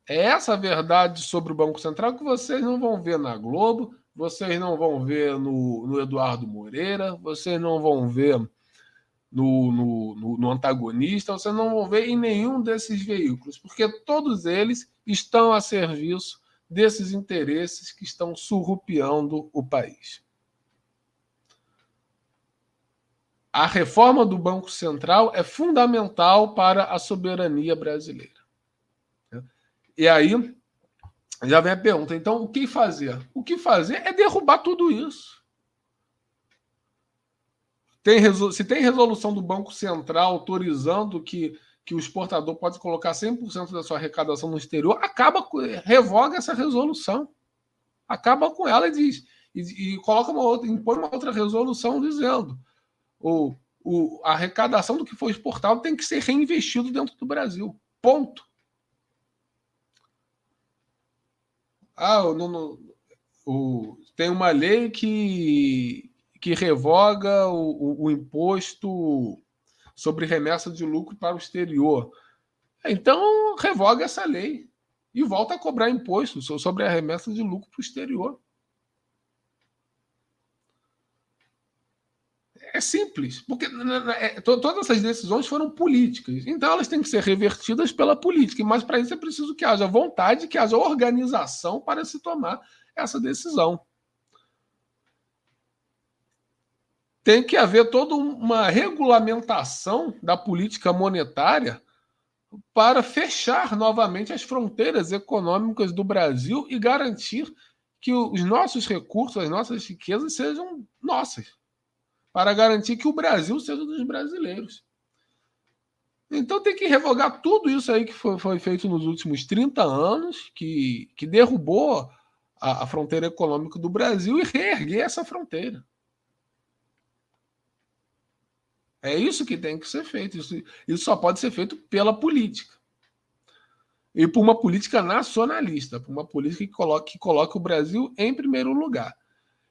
É essa a verdade sobre o Banco Central que vocês não vão ver na Globo, vocês não vão ver no Eduardo Moreira, vocês não vão ver no Antagonista, vocês não vão ver em nenhum desses veículos, porque todos eles estão a serviço desses interesses que estão surrupiando o país. A reforma do Banco Central é fundamental para a soberania brasileira. E aí já vem a pergunta, então o que fazer? O que fazer é derrubar tudo isso. Se tem resolução do Banco Central autorizando que o exportador pode colocar 100% da sua arrecadação no exterior, revoga essa resolução. Acaba com ela e diz, e coloca impõe uma outra resolução dizendo a arrecadação do que for exportado tem que ser reinvestido dentro do Brasil. Ponto. Tem uma lei que revoga o imposto sobre remessa de lucro para o exterior. Então, revoga essa lei e volta a cobrar imposto sobre a remessa de lucro para o exterior. É simples, porque todas essas decisões foram políticas, então elas têm que ser revertidas pela política, mas para isso é preciso que haja vontade, que haja organização para se tomar essa decisão. Tem que haver toda uma regulamentação da política monetária para fechar novamente as fronteiras econômicas do Brasil e garantir que os nossos recursos, as nossas riquezas sejam nossas, para garantir que o Brasil seja dos brasileiros. Então tem que revogar tudo isso aí que foi feito nos últimos 30 anos, que derrubou a fronteira econômica do Brasil e reerguer essa fronteira. É isso que tem que ser feito. Isso só pode ser feito pela política. E por uma política nacionalista, por uma política que coloque o Brasil em primeiro lugar.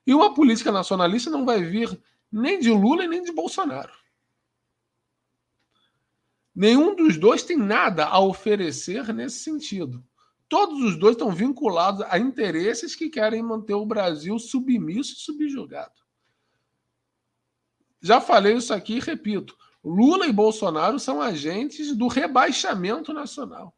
E uma política nacionalista não vai vir nem de Lula e nem de Bolsonaro. Nenhum dos dois tem nada a oferecer nesse sentido. Todos os dois estão vinculados a interesses que querem manter o Brasil submisso e subjugado. Já falei isso aqui e repito. Lula e Bolsonaro são agentes do rebaixamento nacional.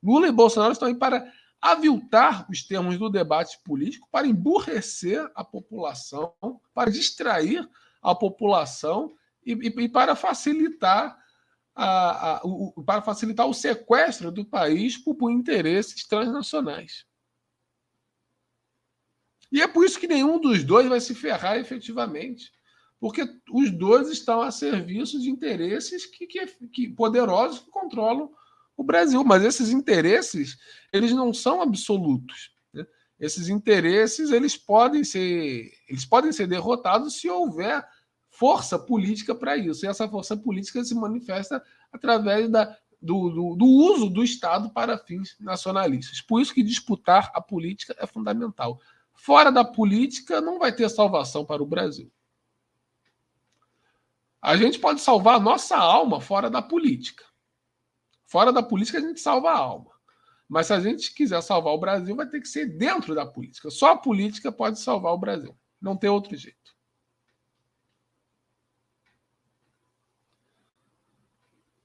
Lula e Bolsonaro estão aí para aviltar os termos do debate político, para emburrecer a população, para distrair a população e para facilitar o sequestro do país por interesses transnacionais. E é por isso que nenhum dos dois vai se ferrar efetivamente, porque os dois estão a serviço de interesses que poderosos que controlam o Brasil. Mas esses interesses, eles não são absolutos, né? Esses interesses, eles podem ser derrotados se houver força política para isso. E essa força política se manifesta através do uso do Estado para fins nacionalistas. Por isso que disputar a política é fundamental. Fora da política, não vai ter salvação para o Brasil. A gente pode salvar a nossa alma fora da política. Fora da política, a gente salva a alma. Mas se a gente quiser salvar o Brasil, vai ter que ser dentro da política. Só a política pode salvar o Brasil. Não tem outro jeito.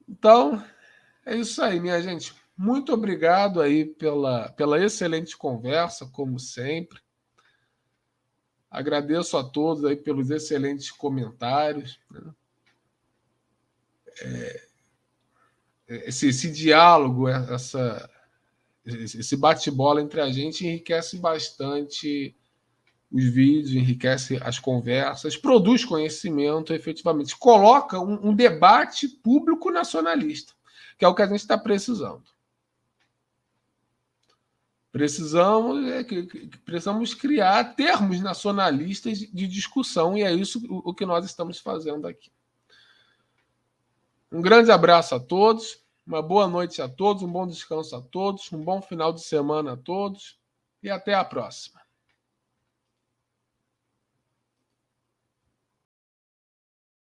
Então, é isso aí, minha gente. Muito obrigado aí pela excelente conversa, como sempre. Agradeço a todos aí pelos excelentes comentários, né? Esse diálogo, esse bate-bola entre a gente enriquece bastante os vídeos, enriquece as conversas, produz conhecimento, efetivamente, coloca um debate público nacionalista, que é o que a gente está precisando. Precisamos criar termos nacionalistas de discussão, e é isso o que nós estamos fazendo aqui. Um grande abraço a todos, uma boa noite a todos, um bom descanso a todos, um bom final de semana a todos, e até a próxima.